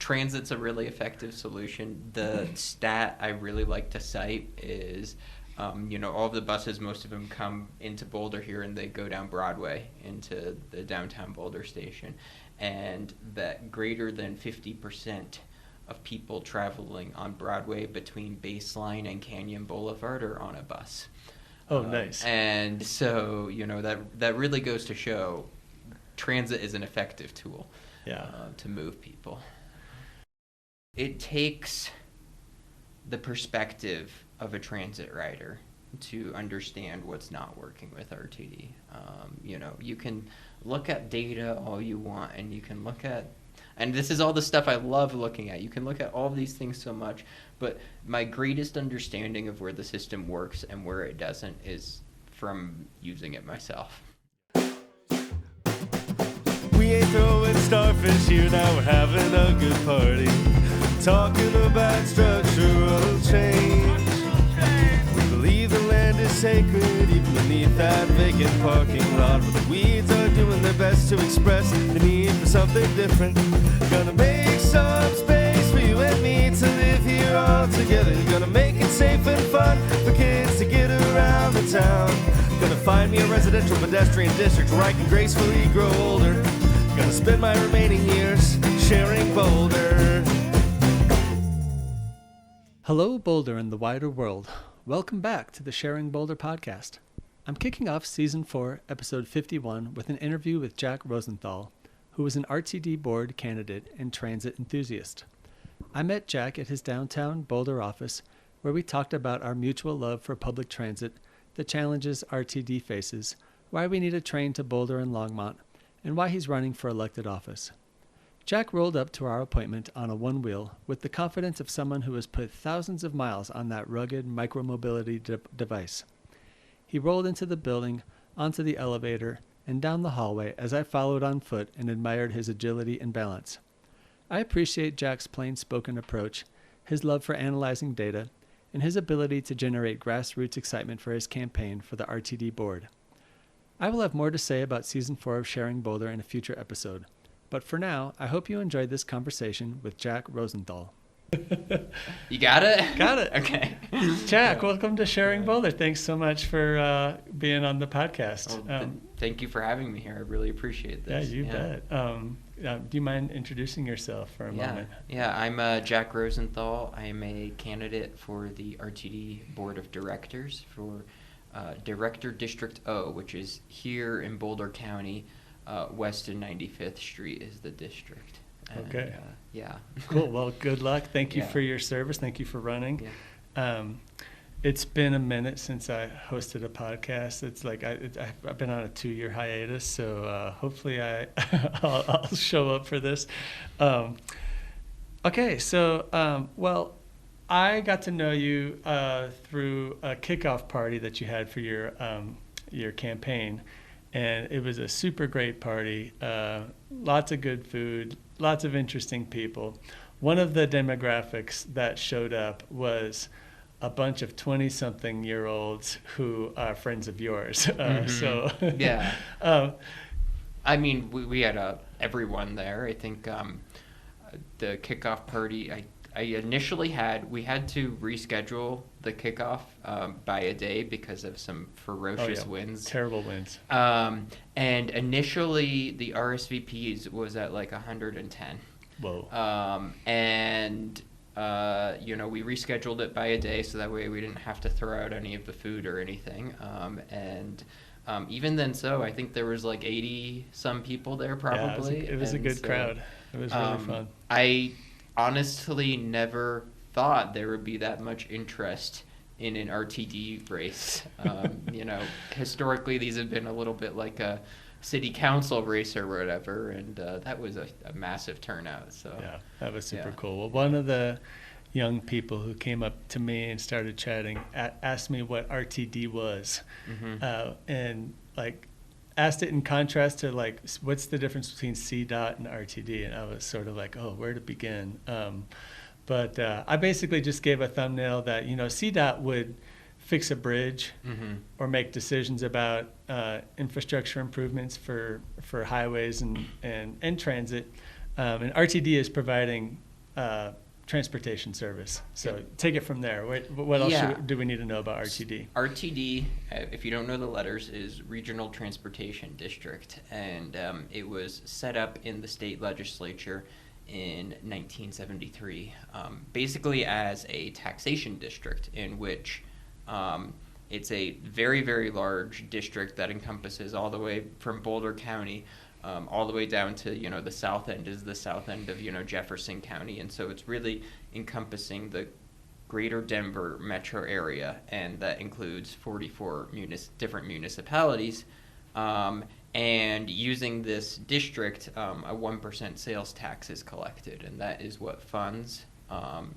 Transit's a really effective solution. The stat I really like to cite is, all of the buses, most of them come into Boulder here and they go down Broadway into the downtown Boulder station. And that greater than 50% of people traveling on Broadway between Baseline and Canyon Boulevard are on a bus. Oh, nice. And so, that really goes to show transit is an effective tool to move people. It takes the perspective of a transit rider to understand what's not working with RTD. You can look at data all you want, and you can look at, and this is all the stuff I love looking at. You can look at all of these things so much, but my greatest understanding of where the system works and where it doesn't is from using it myself. We ain't throwing starfish here, now we're having a good party. Talking about structural change. We believe the land is sacred, even beneath that vacant parking lot, where the weeds are doing their best to express the need for something different. Gonna make some space for you and me to live here all together. Gonna make it safe and fun for kids to get around the town. Gonna find me a residential pedestrian district where I can gracefully grow older. Gonna spend my remaining years sharing Boulder. Hello, Boulder and the wider world. Welcome back to the Sharing Boulder podcast. I'm kicking off Season 4, Episode 51 with an interview with Jack Rosenthal, who is an RTD board candidate and transit enthusiast. I met Jack at his downtown Boulder office, where we talked about our mutual love for public transit, the challenges RTD faces, why we need a train to Boulder and Longmont, and why he's running for elected office. Jack rolled up to our appointment on a one-wheel with the confidence of someone who has put thousands of miles on that rugged micromobility device. He rolled into the building, onto the elevator, and down the hallway as I followed on foot and admired his agility and balance. I appreciate Jack's plain-spoken approach, his love for analyzing data, and his ability to generate grassroots excitement for his campaign for the RTD board. I will have more to say about Season 4 of Sharing Boulder in a future episode. But for now, I hope you enjoyed this conversation with Jack Rosenthal. You got it? Got it. Okay. Jack, welcome to Sharing Boulder. Thanks so much for being on the podcast. Thank you for having me here. I really appreciate this. Yeah, you bet. Do you mind introducing yourself for a moment? Yeah, I'm Jack Rosenthal. I am a candidate for the RTD Board of Directors for Director District O, which is here in Boulder County. West and 95th Street is the district. Okay. Yeah. Cool. Well, good luck. Thank you for your service. Thank you for running. Yeah. It's been a minute since I hosted a podcast. It's like I've been on a 2-year hiatus, so hopefully I'll show up for this. Okay. So, well, I got to know you through a kickoff party that you had for your campaign. And it was a super great party, lots of good food, lots of interesting people. One of the demographics that showed up was a bunch of 20-something-year-olds who are friends of yours. Yeah. I mean, we had everyone there. I think the kickoff party, I initially we had to reschedule the kickoff by a day because of some ferocious winds. Terrible winds. And initially the RSVPs was at like 110. Whoa. And we rescheduled it by a day so that way we didn't have to throw out any of the food or anything. Even then, I think there was like 80 some people there probably. Yeah, it was a good crowd. It was really fun. I honestly never thought there would be that much interest in an RTD race. Historically these have been a little bit like a city council race or whatever, and that was a massive turnout. So yeah, that was super cool. Well, one of the young people who came up to me and started chatting asked me what RTD was, and like asked it in contrast to like what's the difference between CDOT and RTD, and I was sort of like, oh, where to begin? But I basically just gave a thumbnail that CDOT would fix a bridge or make decisions about infrastructure improvements for highways and transit, and RTD is providing transportation service. So take it from there. What else do we need to know about RTD? RTD, if you don't know the letters, is Regional Transportation District, and it was set up in the state legislature in 1973, basically as a taxation district in which it's a very, very large district that encompasses all the way from Boulder County all the way down to, the south end is the south end of, Jefferson County. And so it's really encompassing the greater Denver metro area, and that includes 44 different municipalities. And using this district, a 1% sales tax is collected, and that is what funds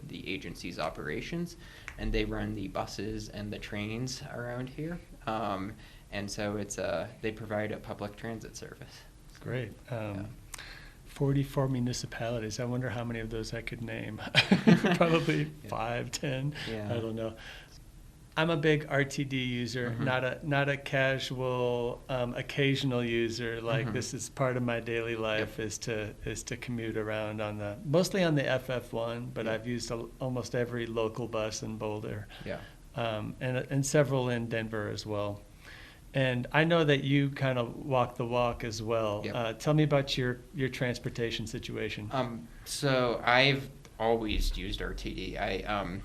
the agency's operations. And they run the buses and the trains around here. And so they provide a public transit service. Great. 44 municipalities. I wonder how many of those I could name. Probably 5, 10. Yeah. I don't know. I'm a big RTD user, not a casual, occasional user. Like this is part of my daily life is to commute around mostly on the FF1, but I've used almost every local bus in Boulder. Yeah. And several in Denver as well. And I know that you kind of walk the walk as well. Yep. Tell me about your transportation situation. So I've always used RTD.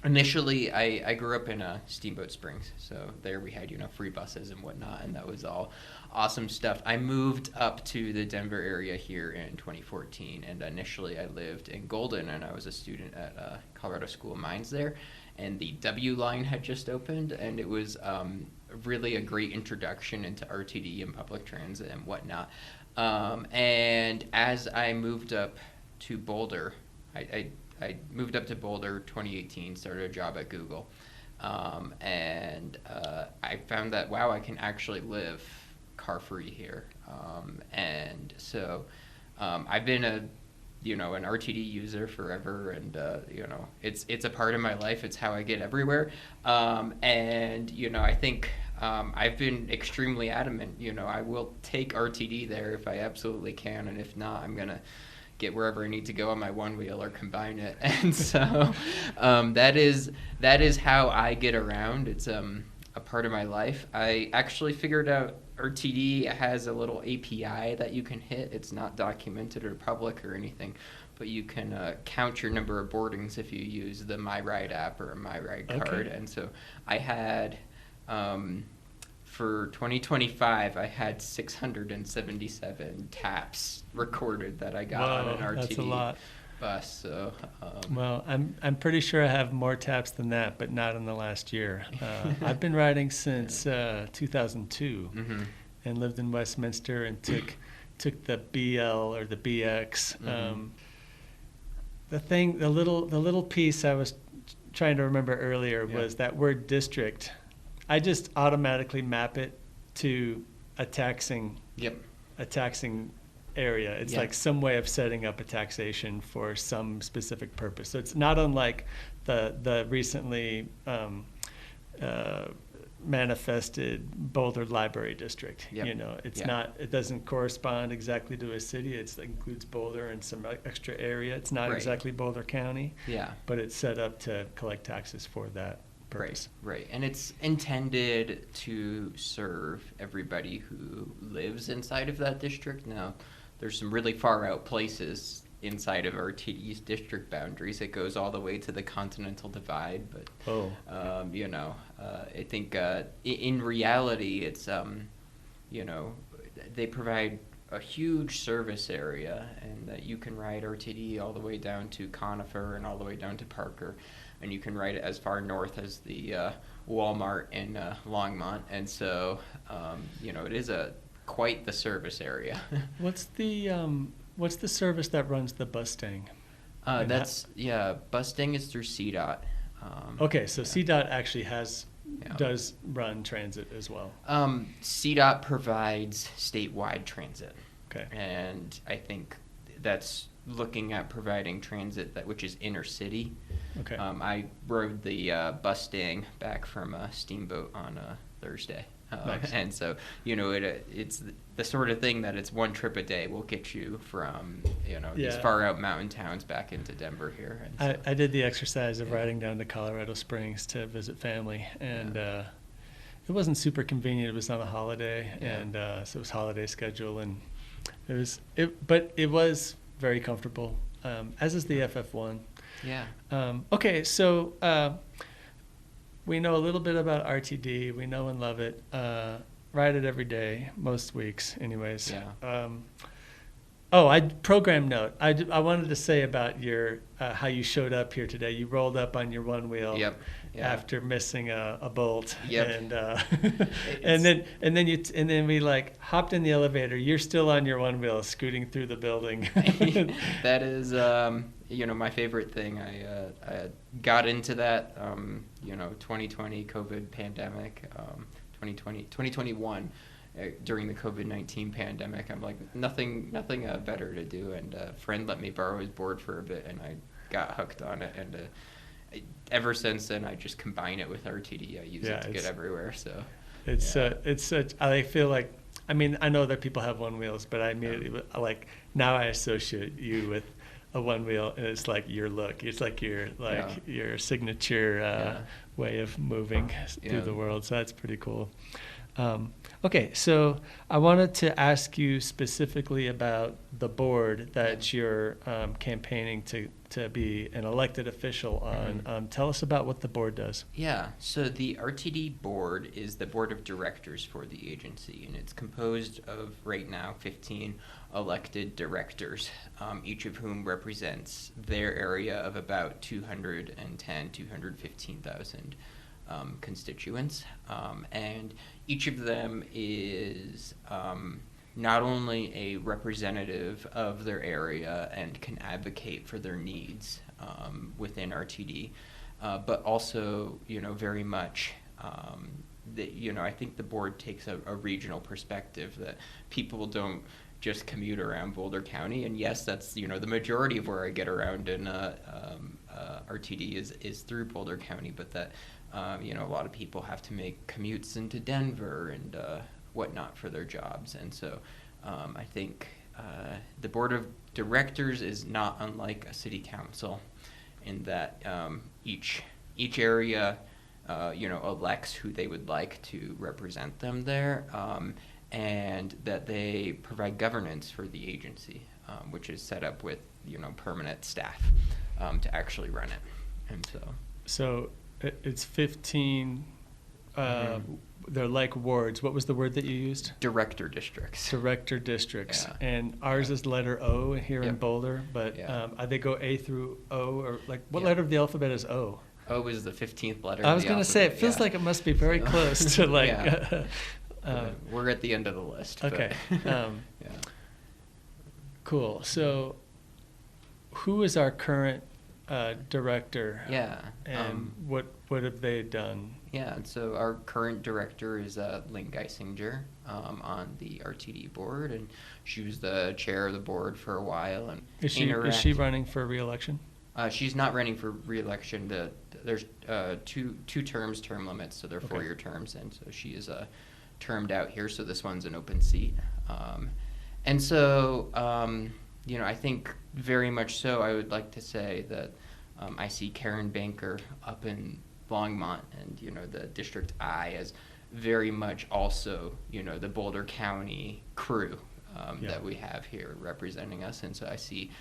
Initially, I grew up in Steamboat Springs, so there we had free buses and whatnot, and that was all awesome stuff. I moved up to the Denver area here in 2014, and initially I lived in Golden, and I was a student at Colorado School of Mines there, and the W line had just opened, and it was really a great introduction into RTD and public transit and whatnot. And as I moved up to Boulder, I moved up to Boulder 2018, started a job at Google, and I found that, wow, I can actually live car-free here. And so I've been an RTD user forever, and it's a part of my life. It's how I get everywhere. And I think I've been extremely adamant. I will take RTD there if I absolutely can, and if not, I'm gonna get wherever I need to go on my one wheel or combine it. And so that is how I get around. It's a part of my life. I actually figured out RTD has a little API that you can hit. It's not documented or public or anything, but you can count your number of boardings if you use the MyRide app or a MyRide card. Okay. And so I had for 2025, I had 677 taps recorded that I got on an RTD that's a lot. Bus. So, well, I'm pretty sure I have more taps than that, but not in the last year. I've been riding since 2002, and lived in Westminster and took the BL or the BX. The little piece I was trying to remember earlier was that word district. I just automatically map it to a taxing area. It's like some way of setting up a taxation for some specific purpose. So it's not unlike the recently manifested Boulder Library District. It doesn't correspond exactly to a city. It includes Boulder and some extra area. It's not exactly Boulder County. But it's set up to collect taxes for that purpose. Right. And it's intended to serve everybody who lives inside of that district. Now, there's some really far out places inside of RTD's district boundaries. It goes all the way to the Continental Divide, but I think in reality, it's they provide a huge service area, and that you can ride RTD all the way down to Conifer and all the way down to Parker, and you can ride it as far north as the Walmart in Longmont, and so it is quite the service area. What's the service that runs the Bustang? Bustang is through CDOT. CDOT actually does run transit as well. CDOT provides statewide transit. Okay. And I think that's looking at providing transit which is inner city. Okay. I rode the Bustang back from Steamboat on Thursday. Nice. And so, it's the sort of thing that it's one trip a day will get you from, these far out mountain towns back into Denver here. And so, I did the exercise of riding down to Colorado Springs to visit family, and it wasn't super convenient. It was on a holiday, and so it was holiday schedule, and but it was very comfortable, as is the FF1. Yeah. Okay, so we know a little bit about RTD. We know and love it. Ride it every day, most weeks, anyways. Yeah. Program note. I wanted to say about your how you showed up here today. You rolled up on your one wheel. Yep. Yeah. After missing a bolt. Yep. And and then we like hopped in the elevator. You're still on your one wheel, scooting through the building. That is, my favorite thing. I got into that, 2020 COVID pandemic, 2021. During the COVID-19 pandemic, I'm like, nothing better to do, and a friend let me borrow his board for a bit, and I got hooked on it, and ever since then, I just combine it with RTD. I use it to get everywhere. So it's such. I feel like, I mean, I know that people have one wheels, but I immediately now I associate you with a one wheel, and it's like your look. It's like your signature way of moving through the world. So that's pretty cool. Okay, so I wanted to ask you specifically about the board that you're campaigning to be an elected official on. Mm-hmm. Tell us about what the board does. Yeah, so the RTD board is the board of directors for the agency, and it's composed of, right now, 15 elected directors, each of whom represents their area of about 215,000 constituents, and each of them is not only a representative of their area and can advocate for their needs within RTD, but also, very much I think the board takes a regional perspective that people don't just commute around Boulder County, and yes, that's the majority of where I get around in RTD is through Boulder County, but that a lot of people have to make commutes into Denver and whatnot for their jobs, and so I think the board of directors is not unlike a city council in that each area elects who they would like to represent them there, and that they provide governance for the agency, which is set up with permanent staff to actually run it, and so it's 15. They're like wards. What was the word that you used? Director districts. Director districts. Yeah. And ours is letter O here in Boulder, but they go A through O, or like what letter of the alphabet is O? O is the 15th letter. I was going to say, it feels like it must be very close to like. We're at the end of the list. Okay. Cool. So, who is our current director? Yeah. And what have they done? Yeah, and so our current director is Lynn Geisinger on the RTD board, and she was the chair of the board for a while. And is she running for re-election? She's not running for re-election. There's two term limits, so they're 4-year terms, and so she is termed out here. So this one's an open seat, and so I think very much so. I would like to say that I see Karen Banker up in Longmont and the District I as very much also the Boulder County crew that we have here representing us, and so I see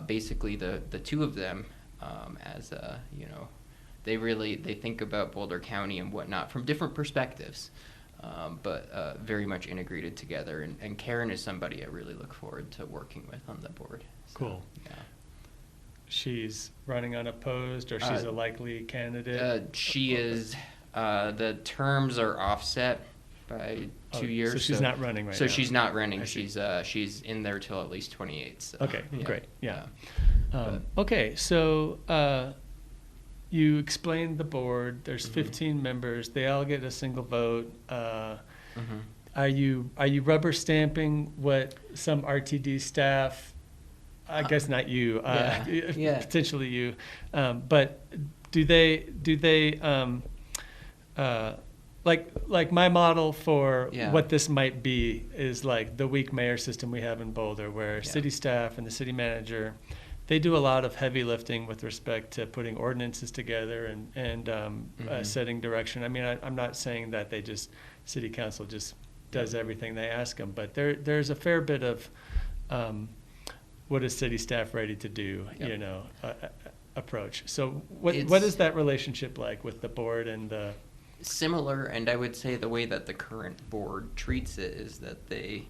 basically the two of them as they think about Boulder County and whatnot from different perspectives, but very much integrated together, and Karen is somebody I really look forward to working with on the board. So, cool. Yeah. She's running unopposed, or she's a likely candidate? She is. The terms are offset by 2 years. So she's not running right now. So she's not running. She's in there till at least 28. So, okay, great. Yeah. Okay, so you explained the board. There's 15 members. They all get a single vote. Are you rubber stamping what some RTD staff? I guess not you. Potentially you. But do they like my model for Yeah. what this might be is like the weak mayor system we have in Boulder, where Yeah. city staff and the city manager, they do a lot of heavy lifting with respect to putting ordinances together and setting direction. I mean, I'm not saying that city council just does everything they ask them, but there's a fair bit of what is city staff ready to do, Yep. approach. So what is that relationship like with the board and the... Similar, and I would say the way that the current board treats it is that they,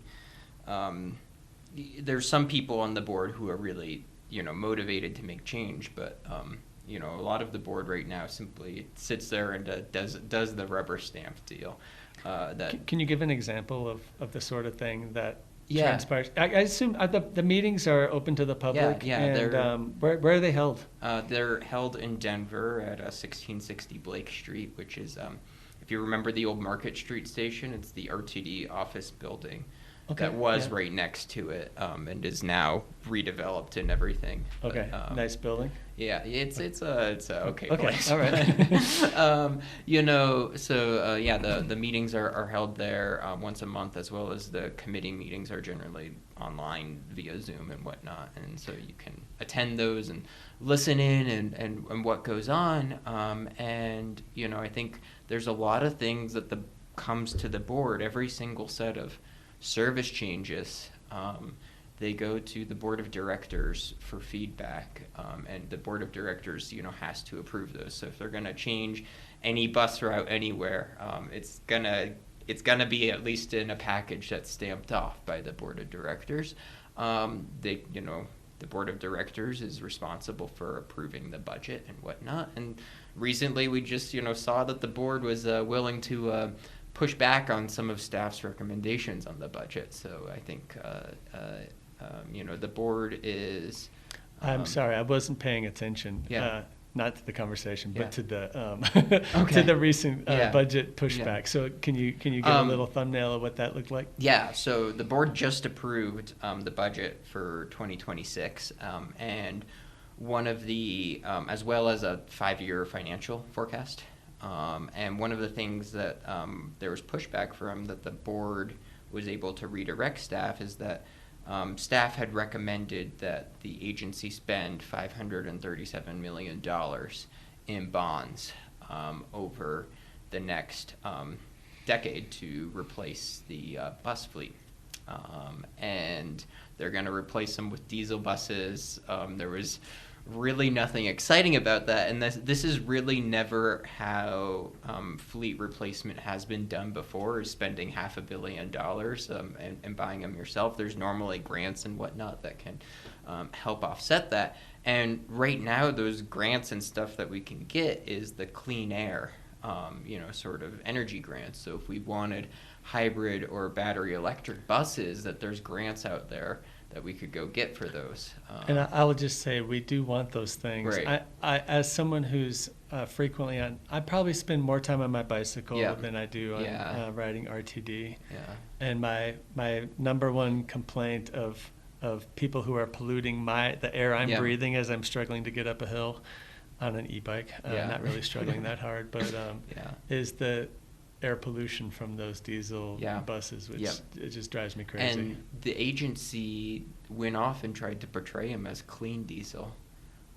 there's some people on the board who are really, motivated to make change, but, a lot of the board right now simply sits there and does the rubber stamp deal. Can you give an example of the sort of thing that Yeah. transpires? I assume the meetings are open to the public. Yeah, and where are they held? They're held in Denver at 1660 Blake Street, which is, if you remember the old Market Street station, it's the RTD office building that was right next to it, and is now redeveloped and everything. Okay, But, nice building. Yeah, it's a okay place. All right. The meetings are held there once a month, as well as the committee meetings are generally online via Zoom and whatnot, and so you can attend those and listen in and what goes on. And I think there's a lot of things that comes to the board. Every single set of service changes, they go to the board of directors for feedback, and the board of directors, has to approve those. So if they're going to change any bus route anywhere, it's gonna be at least in a package that's stamped off by the board of directors. The board of directors is responsible for approving the budget and whatnot. And recently, we just saw that the board was willing to push back on some of staff's recommendations on the budget. So I think the board is. I'm sorry, I wasn't paying attention. Yeah. Not to the conversation, but to the Okay. to the recent Yeah. budget pushback. Yeah. So can you give a little thumbnail of what that looked like? Yeah, so the board just approved the budget for 2026, and one of the, as well as a 5-year financial forecast. And one of the things that there was pushback from that the board was able to redirect staff is that staff had recommended that the agency spend $537 million in bonds over the next decade to replace the bus fleet. And they're going to replace them with diesel buses. There was really nothing exciting about that, and this is really never how fleet replacement has been done before, is spending $500 million and buying them yourself. There's normally grants and whatnot that can help offset that, and right now those grants and stuff that we can get is the clean air sort of energy grants. So if we wanted hybrid or battery electric buses, that there's grants out there that we could go get for those. And I would just say we do want those things. Right. I as someone who's frequently I probably spend more time on my bicycle than I do on riding RTD. Yeah. And my number one complaint of people who are polluting the air I'm breathing as I'm struggling to get up a hill on an e-bike, not really struggling that hard, but is the air pollution from those diesel buses, which it just drives me crazy. And the agency went off and tried to portray them as clean diesel.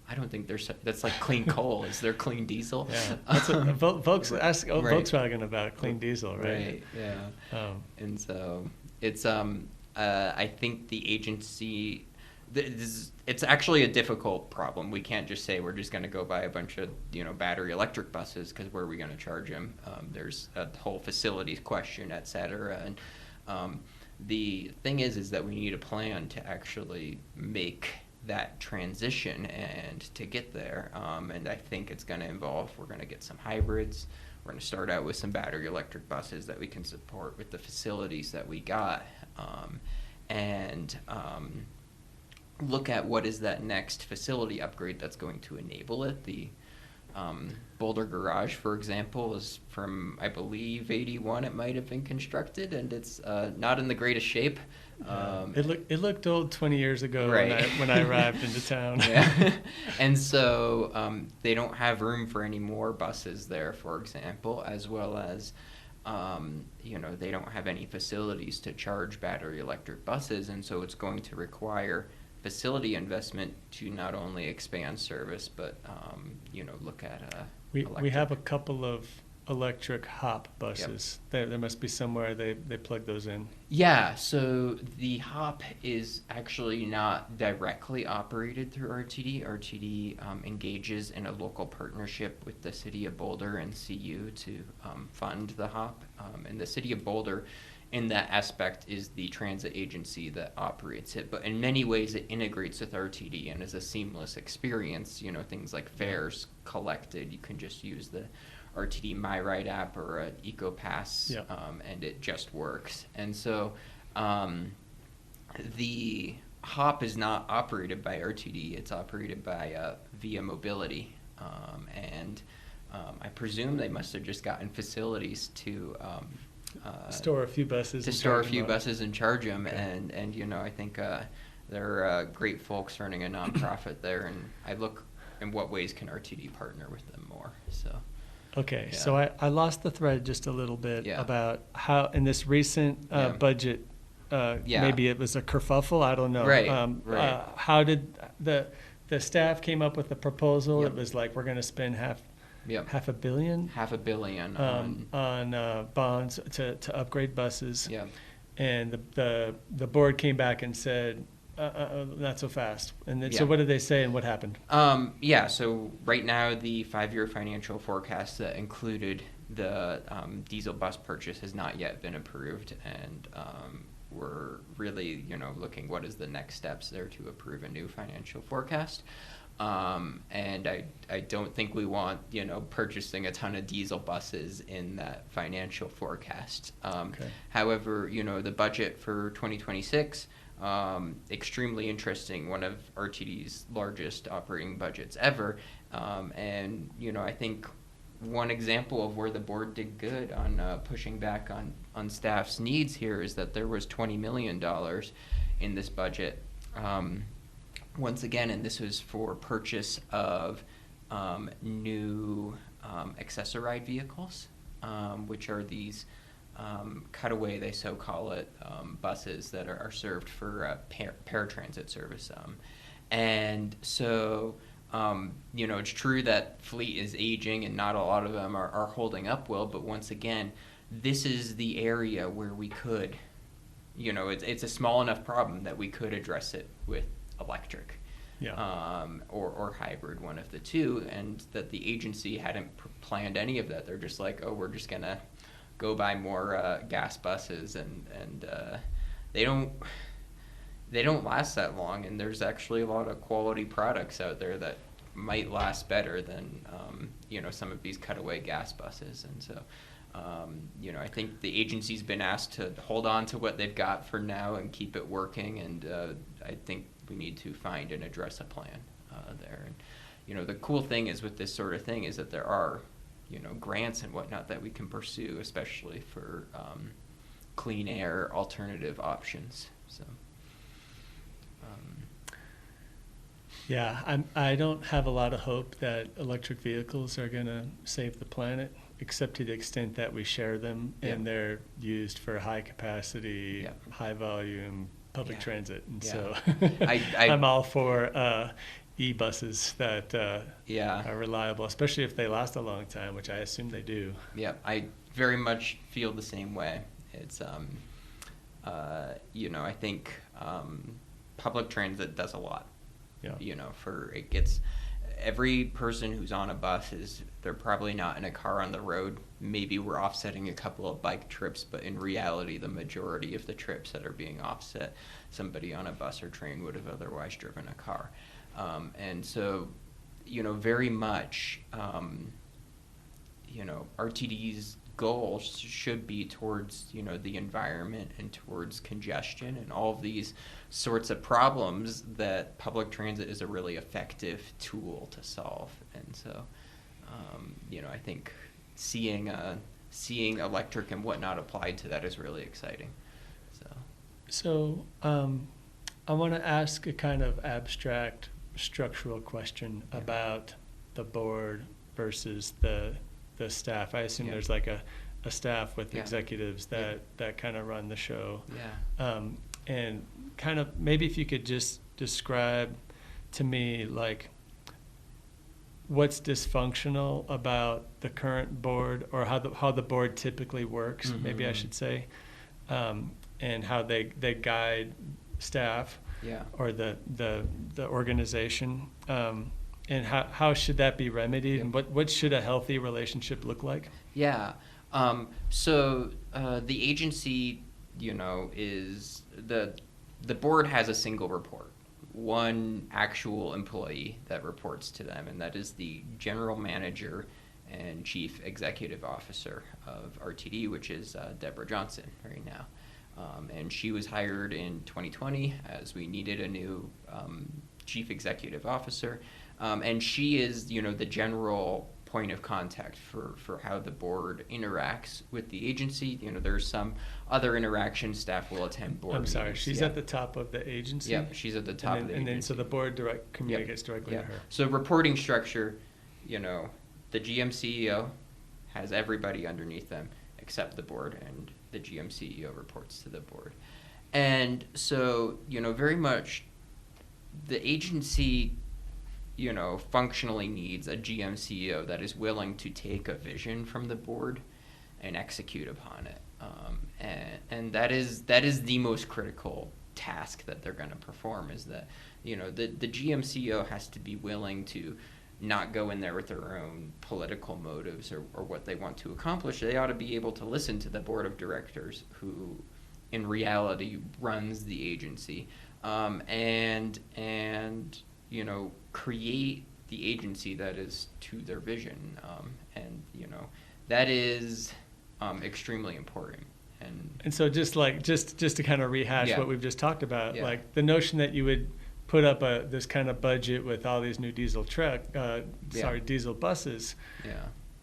I don't think that's like clean coal. Is there clean diesel? Yeah, that's what folks ask Volkswagen about clean diesel, right? Right. Yeah. And so it's I think the agency. It's actually a difficult problem. We can't just say we're just going to go buy a bunch of battery electric buses, because where are we going to charge them? There's a whole facilities question, et cetera. And the thing is that we need a plan to actually make that transition and to get there. And I think it's going to involve, we're going to get some hybrids. We're going to start out with some battery electric buses that we can support with the facilities that we got. Look at what is that next facility upgrade that's going to enable it. The Boulder Garage, for example, is from, I believe, 81 it might have been constructed, and it's not in the greatest shape. It looked old 20 years ago, right. when I arrived into town. Yeah. And so they don't have room for any more buses there, for example, as well as they don't have any facilities to charge battery electric buses, and so it's going to require facility investment to not only expand service, but look at we have a couple of electric hop buses. Yep. There must be somewhere they plug those in. Yeah, so the hop is actually not directly operated through RTD. RTD engages in a local partnership with the City of Boulder and CU to fund the hop. And the City of Boulder, in that aspect, is the transit agency that operates it. But in many ways, it integrates with RTD and is a seamless experience. Things like fares collected, you can just use the RTD MyRide app or an EcoPass, and it just works. And so the hop is not operated by RTD, it's operated by Via Mobility. And I presume they must have just gotten facilities to store a few buses. To store a few buses and charge them. Okay. And I think they're great folks running a nonprofit there. And I look in what ways can RTD partner with them more. So. Okay, so I lost the thread just a little bit about how in this recent budget, maybe it was a kerfuffle, I don't know. Right. How did the staff came up with the proposal? It was like, we're going to spend half a billion? $500 million on bonds to upgrade buses. Yeah. And the board came back and said, not so fast. And then, so what did they say and what happened? So right now the 5-year financial forecast that included the diesel bus purchase has not yet been approved, and we're really looking what is the next steps there to approve a new financial forecast. And I don't think we want purchasing a ton of diesel buses in that financial forecast. However, the budget for 2026, extremely interesting, one of RTD's largest operating budgets ever. And I think one example of where the board did good on pushing back on staff's needs here is that there was $20 million in this budget. Once again, and this was for purchase of new accessoride vehicles, which are these cutaway, they so call it, buses that are served for paratransit service. And so, it's true that fleet is aging and not a lot of them are holding up well, but once again, this is the area where we could, it's a small enough problem that we could address it with electric. Or hybrid, one of the two, and that the agency hadn't planned any of that. They're just like, we're just gonna go buy more gas buses, and they don't last that long. And there's actually a lot of quality products out there that might last better than some of these cutaway gas buses. And so I think the agency's been asked to hold on to what they've got for now and keep it working, and I think we need to find and address a plan there. And the cool thing is with this sort of thing is that there are grants and whatnot that we can pursue, especially for clean air alternative options. So I don't have a lot of hope that electric vehicles are going to save the planet, except to the extent that we share them and they're used for high capacity, high volume public transit. And so I'm all for e-buses that are reliable, especially if they last a long time, which I assume they do. Yeah, I very much feel the same way. It's, I think public transit does a lot. It gets every person who's on a bus they're probably not in a car on the road. Maybe we're offsetting a couple of bike trips, but in reality, the majority of the trips that are being offset, somebody on a bus or train would have otherwise driven a car. And so, very much, RTD's goal should be towards, the environment and towards congestion and all of these sorts of problems that public transit is a really effective tool to solve. And so, I think seeing electric and whatnot applied to that is really exciting. So I want to ask a kind of abstract structural question about the board versus the staff. I assume there's like a a staff with executives that kind of run the show. And kind of maybe if you could just describe to me like what's dysfunctional about the current board, or how the board typically works, maybe I should say, and how they guide staff or the organization, and how should that be remedied, and what should a healthy relationship look like? So the agency, is the board has a single report, one actual employee that reports to them, and that is the general manager and chief executive officer of RTD, which is Deborah Johnson right now. And she was hired in 2020 as we needed a new chief executive officer. And she is, the general point of contact for how the board interacts with the agency. There's some other interaction staff will attend board I'm sorry, meetings. she's at the top of the agency? Yeah, she's at the top of the agency. And then so the board communicates directly to her. So reporting structure, the GM CEO has everybody underneath them except the board, and the GM CEO reports to the board. And so, very much the agency, functionally needs a GM CEO that is willing to take a vision from the board and execute upon it. And that is the most critical task that they're going to perform, is that, the GM CEO has to be willing to not go in there with their own political motives or what they want to accomplish. They ought to be able to listen to the board of directors, who in reality runs the agency, and create the agency that is to their vision. And that is extremely important. And so just to kind of rehash what we've just talked about, like the notion that you would put up this kind of budget with all these new diesel diesel buses,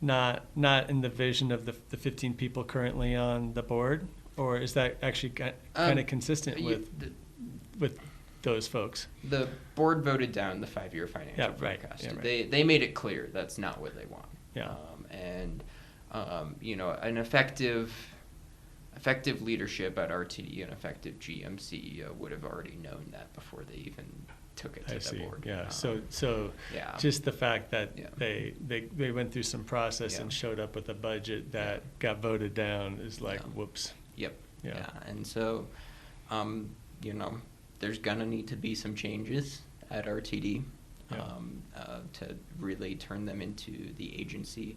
not in the vision of the 15 people currently on the board, or is that actually kind of consistent with those folks? The board voted down the 5-year financial forecast. They made it clear that's not what they want. An effective leadership at RTD, an effective GM CEO would have already known that before they even took it to the board. So just the fact that they went through some process and showed up with a budget that got voted down is like, whoops. And so, there's gonna need to be some changes at RTD to really turn them into the agency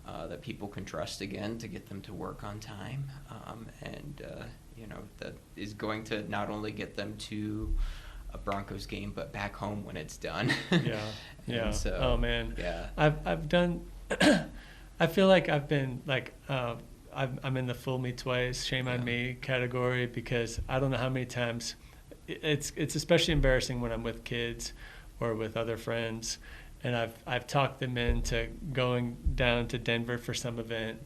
that people can trust again, to get them to work on time, that is going to not only get them to a Broncos game, but back home when it's done. So, oh man, I've done. I feel like I've been like I'm in the fool me twice, shame on me category, because I don't know how many times it's especially embarrassing when I'm with kids or with other friends. And I've talked them into going down to Denver for some event.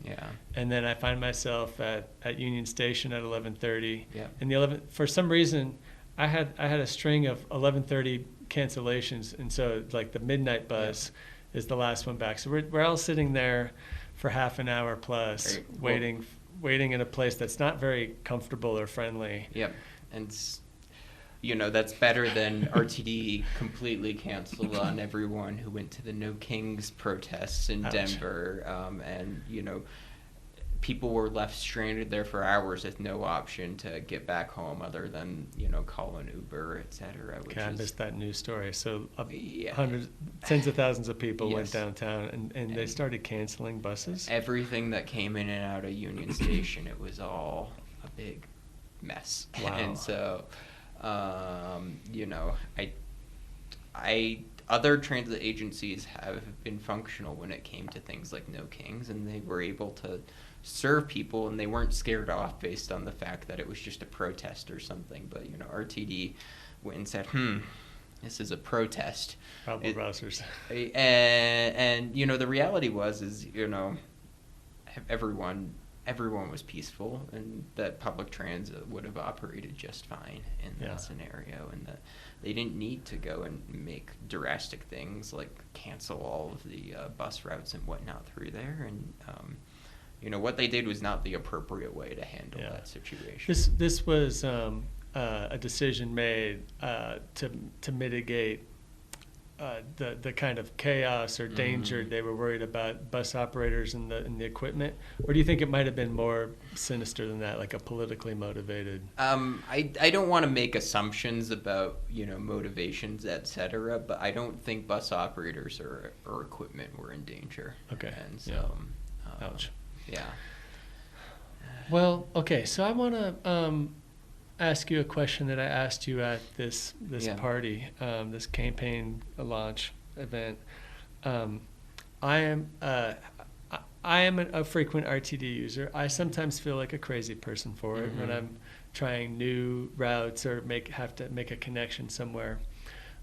And then I find myself at Union Station at 11:30. And for some reason, I had a string of 11:30 cancellations, and so like the midnight bus is the last one back. So we're all sitting there for half an hour plus, waiting in a place that's not very comfortable or friendly. And that's better than RTD completely canceled on everyone who went to the No Kings protests in Denver. And, people were left stranded there for hours with no option to get back home other than, call an Uber, et cetera. I missed that news story. So hundreds, tens of thousands of people went downtown and they started canceling buses. Everything that came in and out of Union Station, it was all a big mess. Wow. And so... other transit agencies have been functional when it came to things like No Kings, and they were able to serve people, and they weren't scared off based on the fact that it was just a protest or something. But RTD went and said, this is a protest. Rabble rousers. And the reality was everyone was peaceful, and that public transit would have operated just fine in that scenario, and that they didn't need to go and make drastic things like cancel all of the bus routes and whatnot through there. And what they did was not the appropriate way to handle that situation. This was a decision made to mitigate the kind of chaos or danger they were worried about bus operators and the equipment, or do you think it might have been more sinister than that, like a politically motivated? I don't want to make assumptions about motivations, etc., but I don't think bus operators or equipment were in danger. Okay. And so, ouch. Yeah. Well, okay, so I want to ask you a question that I asked you at this party, this campaign launch event. I am a frequent RTD user. I sometimes feel like a crazy person for it when I'm trying new routes or have to make a connection somewhere.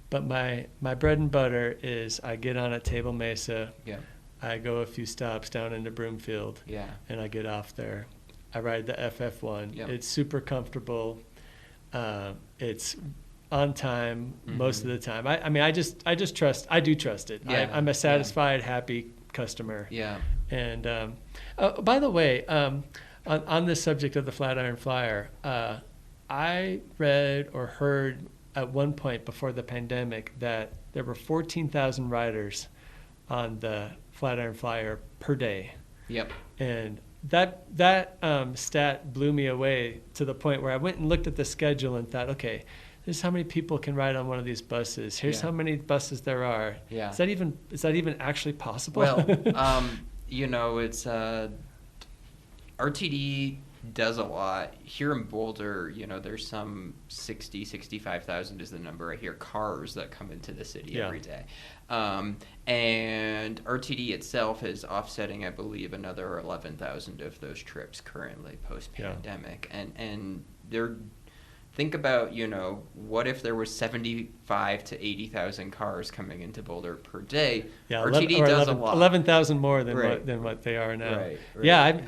But my bread and butter is I get on at Table Mesa. Yeah. I go a few stops down into Broomfield. Yeah. And I get off there. I ride the FF1. Yep. It's super comfortable. It's on time most of the time. I just trust. I do trust it. Yeah. I'm a satisfied, happy customer. Yeah. And by the way, on this subject of the Flatiron Flyer, I read or heard at one point before the pandemic that there were 14,000 riders on the Flatiron Flyer per day. Yep. And that stat blew me away to the point where I went and looked at the schedule and thought, okay, this is how many people can ride on one of these buses. Here's how many buses there are. Yeah. Is that even actually possible? Well, it's RTD does a lot here in Boulder. There's some 65,000 is the number I hear cars that come into the city every day. And RTD itself is offsetting, I believe, another 11,000 of those trips currently post-pandemic. And they're think about, what if there was 75 to 80,000 cars coming into Boulder per day? Yeah, RTD does a lot. 11,000 more than what they are now. Right. Yeah,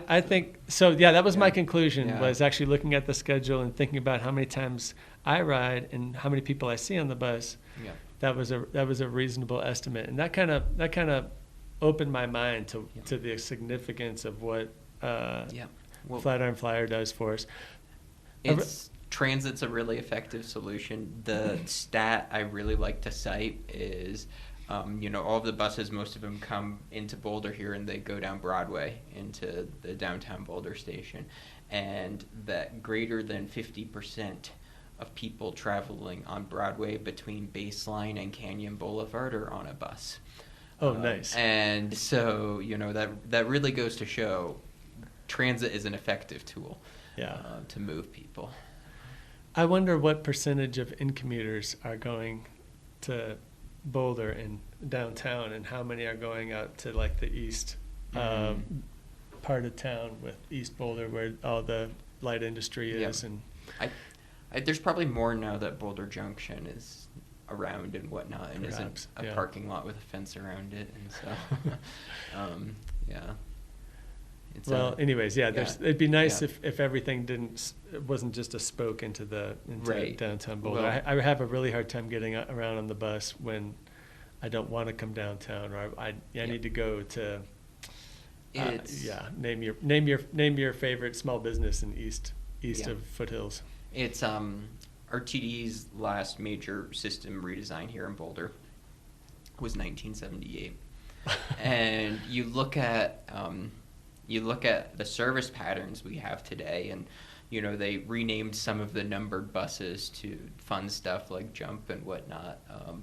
I think so. Yeah, that was my conclusion. Was actually looking at the schedule and thinking about how many times I ride and how many people I see on the bus. Yeah. That was a reasonable estimate, and that kind of opened my mind to the significance of what Flatiron Flyer does for us. Transit's a really effective solution. The stat I really like to cite is, all of the buses, most of them come into Boulder here and they go down Broadway into the downtown Boulder station. And that greater than 50% of people traveling on Broadway between Baseline and Canyon Boulevard are on a bus. Oh, nice. And so, that really goes to show transit is an effective tool to move people. I wonder what percentage of in-commuters are going to Boulder and downtown, and how many are going out to like the east part of town with East Boulder, where all the light industry is. And there's probably more now that Boulder Junction is around and whatnot, and isn't a parking lot with a fence around it, and so it'd be nice if everything wasn't just a spoke into downtown Boulder. Well, I have a really hard time getting around on the bus when I don't want to come downtown, or I need to go to. Name your favorite small business in east of Foothills. It's RTD's last major system redesign here in Boulder was 1978, and you look at the service patterns we have today, and they renamed some of the numbered buses to fun stuff like Jump and whatnot,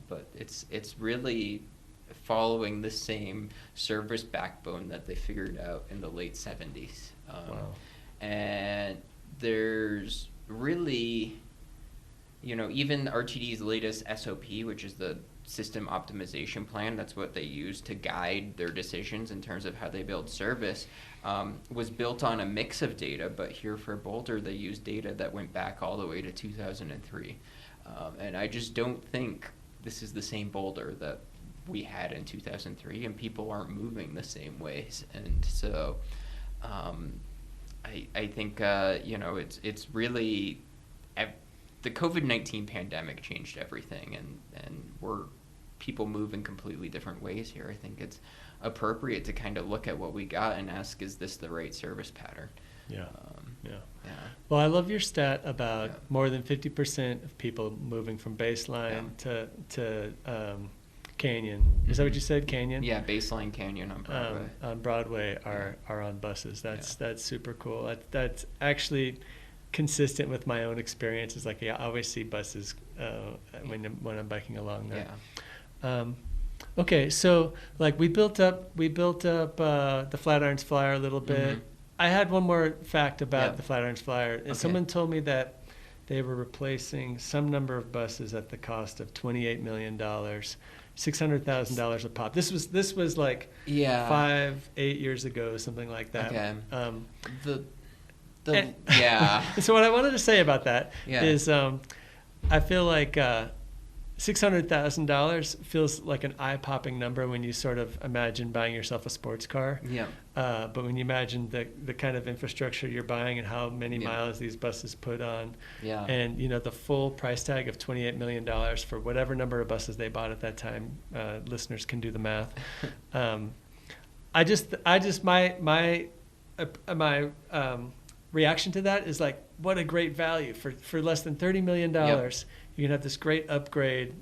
but it's really following the same service backbone that they figured out in the late 70s. And there's really, even RTD's latest SOP, which is the system optimization plan, that's what they use to guide their decisions in terms of how they build service, was built on a mix of data, but here for Boulder they used data that went back all the way to 2003. And I just don't think this is the same Boulder that we had in 2003, and people aren't moving the same ways. And so I think it's really, the COVID-19 pandemic changed everything, and we're people move in completely different ways here. I think it's appropriate to kind of look at what we got and ask, is this the right service pattern? Yeah. Well, I love your stat about more than 50% of people moving from baseline to Canyon. Is that what you said, Canyon? Yeah, baseline Canyon on Broadway. On Broadway are on buses. That's super cool. That's actually consistent with my own experiences. Like, I always see buses when I'm biking along there. Yeah. Okay, so like we built up the Flatirons Flyer a little bit. Mm-hmm. I had one more fact about the Flatirons Flyer. Okay. Someone told me that they were replacing some number of buses at the cost of $28 million, $600,000 a pop. This was like 5-8 years ago, something like that. Okay. So what I wanted to say about that is I feel like $600,000 feels like an eye-popping number when you sort of imagine buying yourself a sports car. Yeah. But when you imagine the kind of infrastructure you're buying and how many miles these buses put on, and the full price tag of $28 million for whatever number of buses they bought at that time, listeners can do the math. My reaction to that is like, what a great value for less than $30 million. You can have this great upgrade,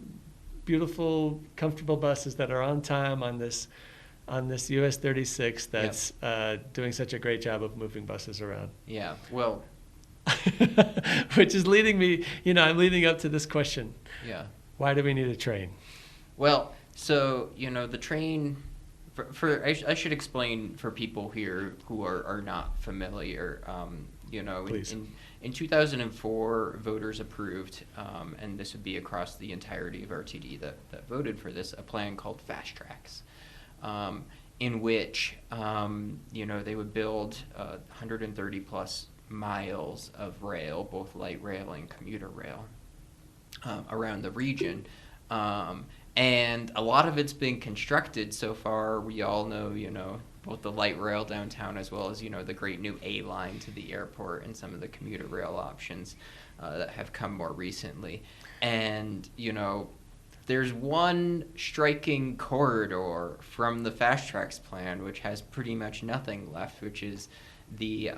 beautiful, comfortable buses that are on time on this US 36 that's doing such a great job of moving buses around. Yeah, well. Which is leading me, I'm leading up to this question. Yeah. Why do we need a train? Well, so, the train, I should explain for people here who are not familiar, Please. In 2004, voters approved, and this would be across the entirety of RTD that voted for this, a plan called Fast Tracks, in which, they would build 130 plus miles of rail, both light rail and commuter rail, around the region. And a lot of it's been constructed so far. We all know, both the light rail downtown as well as, the great new A line to the airport and some of the commuter rail options that have come more recently. And, there's one striking corridor from the Fast Tracks plan which has pretty much nothing left, which is the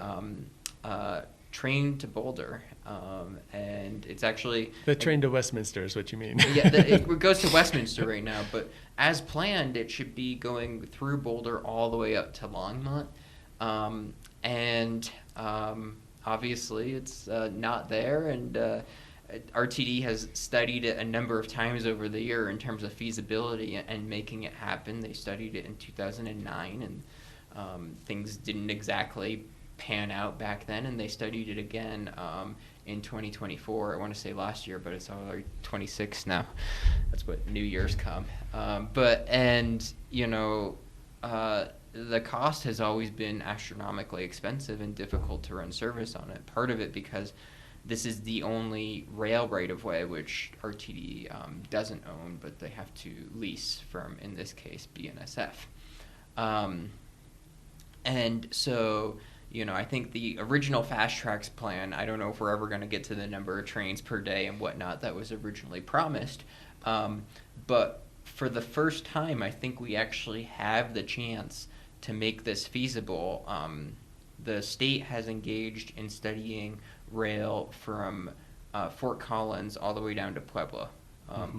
train to Boulder. And it's actually... The train to Westminster is what you mean. It goes to Westminster right now, but as planned, it should be going through Boulder all the way up to Longmont. Obviously, it's not there, and RTD has studied it a number of times over the year in terms of feasibility and making it happen. They studied it in 2009, and things didn't exactly pan out back then, and they studied it again in 2024. I want to say last year, but it's already 26 now. That's what New Year's come. The cost has always been astronomically expensive and difficult to run service on it. Part of it because this is the only rail right-of-way which RTD doesn't own, but they have to lease from, in this case, BNSF. And so, I think the original Fast Tracks plan, I don't know if we're ever going to get to the number of trains per day and whatnot that was originally promised, but for the first time, I think we actually have the chance to make this feasible. The state has engaged in studying rail from Fort Collins all the way down to Puebla,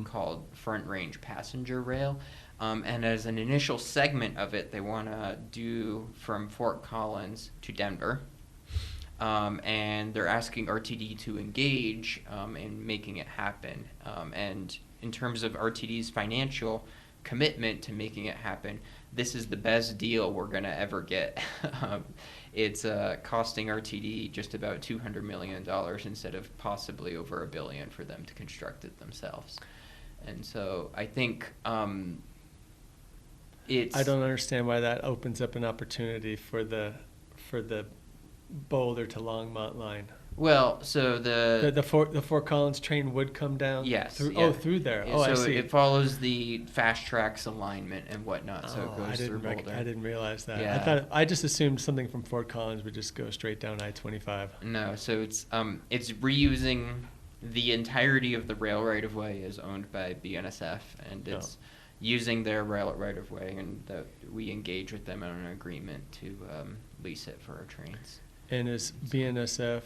called Front Range Passenger Rail. And as an initial segment of it, they want to do from Fort Collins to Denver. And they're asking RTD to engage in making it happen. And in terms of RTD's financial commitment to making it happen, this is the best deal we're going to ever get. It's costing RTD just about $200 million instead of possibly over $1 billion for them to construct it themselves. And so I think I don't understand why that opens up an opportunity for the Boulder to Longmont line. Well, so the Fort Collins train would come down. Yes. Through there. Yeah, so I see. It follows the Fast Tracks alignment and whatnot. So it goes through Boulder. I didn't realize that. Yeah. I just assumed something from Fort Collins would just go straight down I-25. No, so it's reusing the entirety of the rail right-of-way is owned by BNSF, and it's using their rail right-of-way, and that we engage with them on an agreement to lease it for our trains. And is BNSF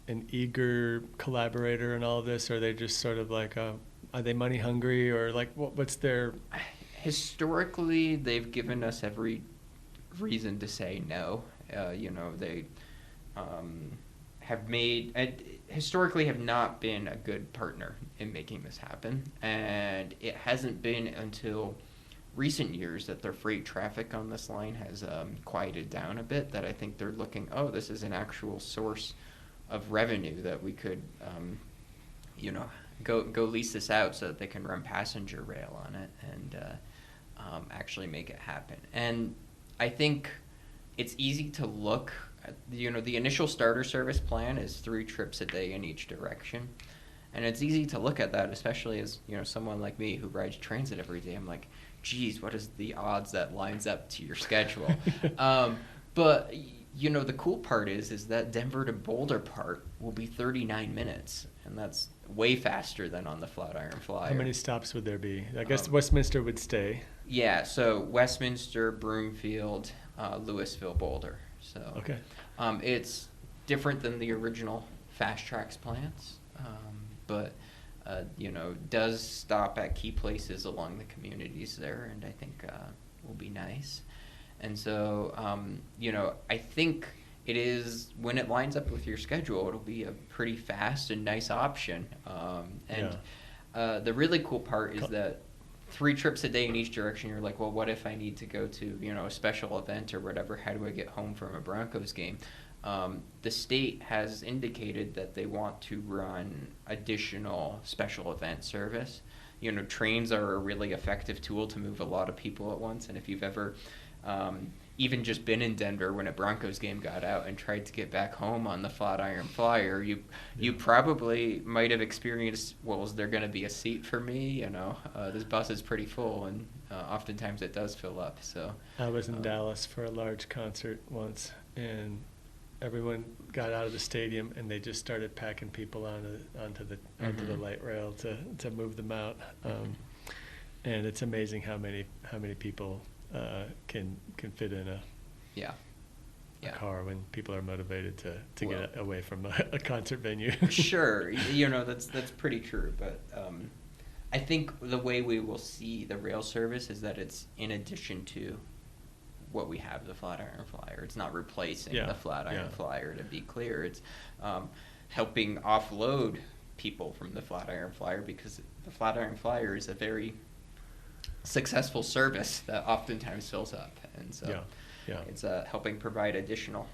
an eager collaborator in all of this, or are they just sort of like, are they money hungry, or like what's their... Historically, they've given us every reason to say no. They historically have not been a good partner in making this happen, and it hasn't been until recent years that their freight traffic on this line has quieted down a bit, that I think they're looking, this is an actual source of revenue that we could go lease this out so that they can run passenger rail on it and actually make it happen. And I think it's easy to look at, the initial starter service plan is 3 trips a day in each direction. And it's easy to look at that, especially as, someone like me who rides transit every day. I'm like, geez, what is the odds that lines up to your schedule? But, the cool part is that Denver to Boulder part will be 39 minutes. And that's way faster than on the Flatiron Flyer. How many stops would there be? I guess Westminster would stay. Yeah, so Westminster, Broomfield, Louisville, Boulder. So okay. It's different than the original Fast Tracks plans, but does stop at key places along the communities there, and I think will be nice. And so I think it is, when it lines up with your schedule, it'll be a pretty fast and nice option. The really cool part is that 3 trips a day in each direction, you're like, well, what if I need to go to, a special event or whatever? How do I get home from a Broncos game? The state has indicated that they want to run additional special event service. Trains are a really effective tool to move a lot of people at once. And if you've ever even just been in Denver when a Broncos game got out and tried to get back home on the Flatiron Flyer, you probably might have experienced, well, is there going to be a seat for me? This bus is pretty full, and oftentimes it does fill up. So I was in Dallas for a large concert once, and everyone got out of the stadium and they just started packing people onto the light rail to move them out. And it's amazing how many people can fit in a car when people are motivated to get away from a concert venue. Sure, that's pretty true. But I think the way we will see the rail service is that it's in addition to what we have, the Flatiron Flyer. It's not replacing the Flatiron Flyer, to be clear. It's helping offload people from the Flatiron Flyer, because the Flatiron Flyer is a very successful service that oftentimes fills up, and so it's helping provide additional.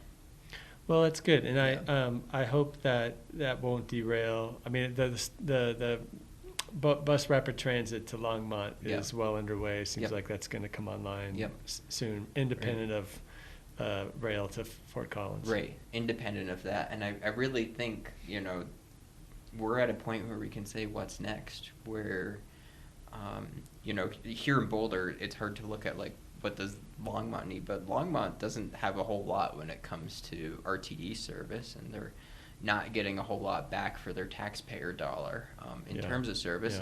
Well, that's good, and I hope that won't derail. I mean, the bus rapid transit to Longmont is well underway. It seems like that's going to come online soon, independent of rail to Fort Collins. Right, independent of that, and I really think we're at a point where we can say what's next, where here in Boulder, it's hard to look at what does Longmont need, but Longmont doesn't have a whole lot when it comes to RTD service, and they're not getting a whole lot back for their taxpayer dollar in terms of service,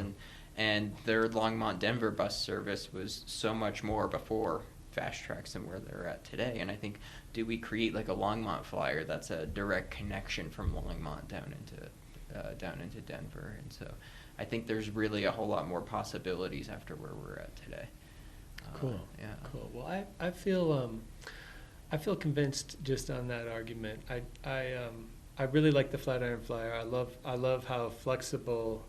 and their Longmont Denver bus service was so much more before Fast Tracks than where they're at today. And I think, do we create like a Longmont Flyer that's a direct connection from Longmont down into Denver? And so I think there's really a whole lot more possibilities after where we're at today. Cool. Cool. Well, I feel convinced just on that argument. I really like the Flatiron Flyer. I love how flexible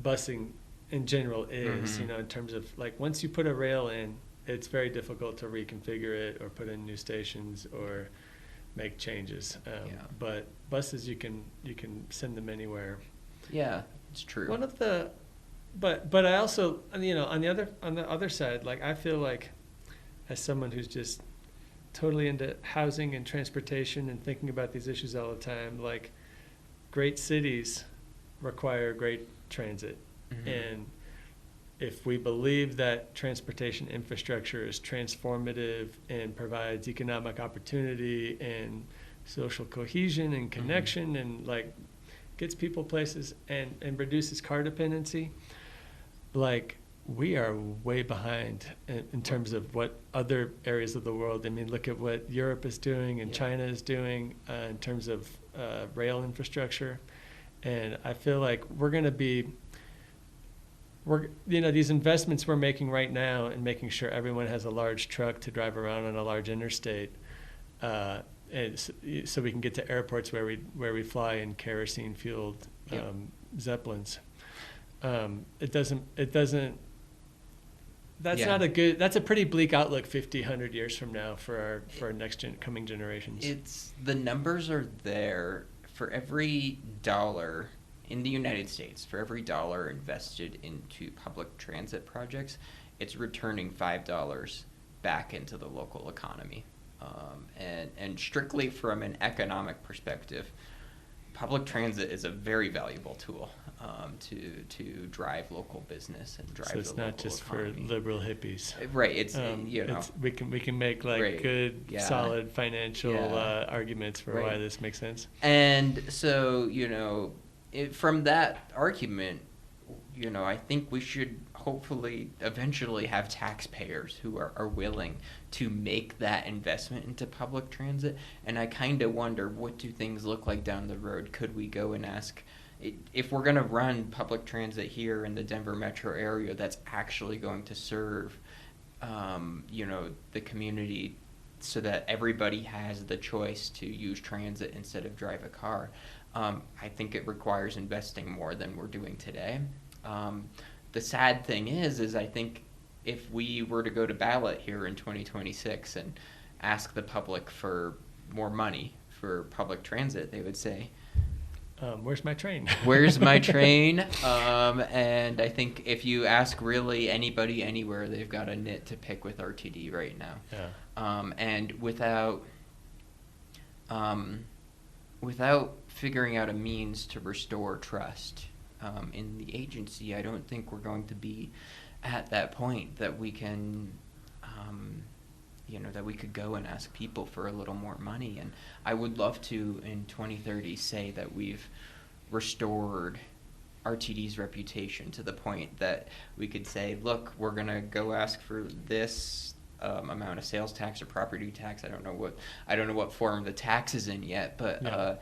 busing in general is. In terms of once you put a rail in, it's very difficult to reconfigure it or put in new stations or make changes. But buses, you can send them anywhere. Yeah, it's true. One of the, but I also, on the other side, I feel like, as someone who's just totally into housing and transportation and thinking about these issues all the time, great cities require great transit. And if we believe that transportation infrastructure is transformative and provides economic opportunity and social cohesion and connection and gets people places and reduces car dependency, like, we are way behind in terms of what other areas of the world. I mean, look at what Europe is doing and China is doing in terms of rail infrastructure. And I feel like these investments we're making right now in making sure everyone has a large truck to drive around on a large interstate, and so we can get to airports where we fly in kerosene fueled Zeppelins. It doesn't. That's a pretty bleak outlook 50, 100 years from now for our coming generations. The numbers are there. For every dollar in the United States, for every dollar invested into public transit projects, it's returning $5 back into the local economy. And strictly from an economic perspective, public transit is a very valuable tool to drive local business and drive. So it's not just economy. For liberal hippies, right? It's we can make good solid financial arguments for why this makes sense. And so from that argument, I think we should hopefully eventually have taxpayers who are willing to make that investment into public transit. And I kind of wonder, what do things look like down the road? Could we go and ask, if we're going to run public transit here in the Denver metro area that's actually going to serve the community so that everybody has the choice to use transit instead of drive a car, I think it requires investing more than we're doing today. The sad thing is I think if we were to go to ballot here in 2026 and ask the public for more money for public transit, they would say, where's my train? Where's my train? And I think if you ask really anybody anywhere, they've got a nit to pick with RTD right now. Yeah. And without figuring out a means to restore trust in the agency, I don't think we're going to be at that point that we can, that we could go and ask people for a little more money. And I would love to, in 2030, say that we've restored RTD's reputation to the point that we could say, look, we're going to go ask for this amount of sales tax or property tax. I don't know what form the tax is in yet, but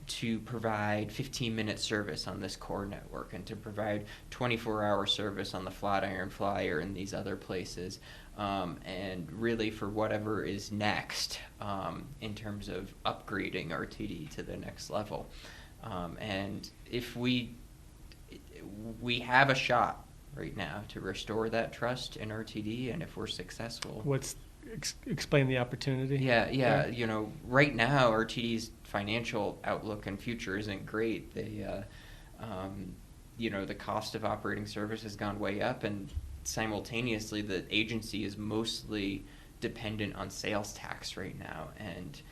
to provide 15-minute service on this core network and to provide 24-hour service on the Flatiron Flyer and these other places, and really for whatever is next in terms of upgrading RTD to the next level. And if we have a shot right now to restore that trust in RTD, and if we're successful. Explain the opportunity. Yeah. Right now RTD's financial outlook and future isn't great. They, the cost of operating service has gone way up, and simultaneously the agency is mostly dependent on sales tax right now. And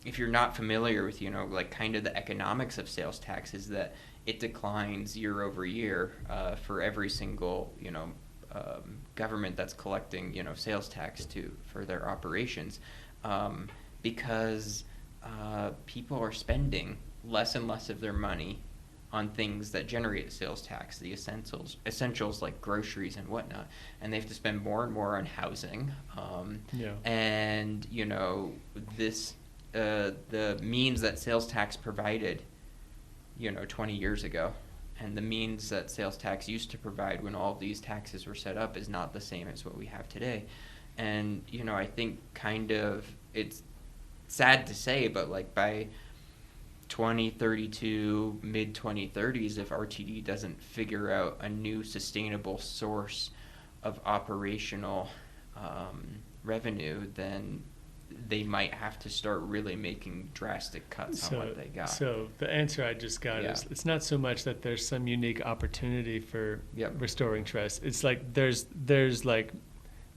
if you're not familiar with, kind of the economics of sales tax, is that it declines year over year for every single, government that's collecting, sales tax for their operations, because people are spending less and less of their money on things that generate sales tax, the essentials like groceries and whatnot, and they have to spend more and more on housing. And this the means that sales tax provided, 20 years ago, and the means that sales tax used to provide when all of these taxes were set up is not the same as what we have today. And, I think kind of, it's sad to say, but like by 2032, mid 2030s, if RTD doesn't figure out a new sustainable source of operational revenue, then they might have to start really making drastic cuts on what they got. So the answer I just got is, it's not so much that there's some unique opportunity for restoring trust. It's like there's like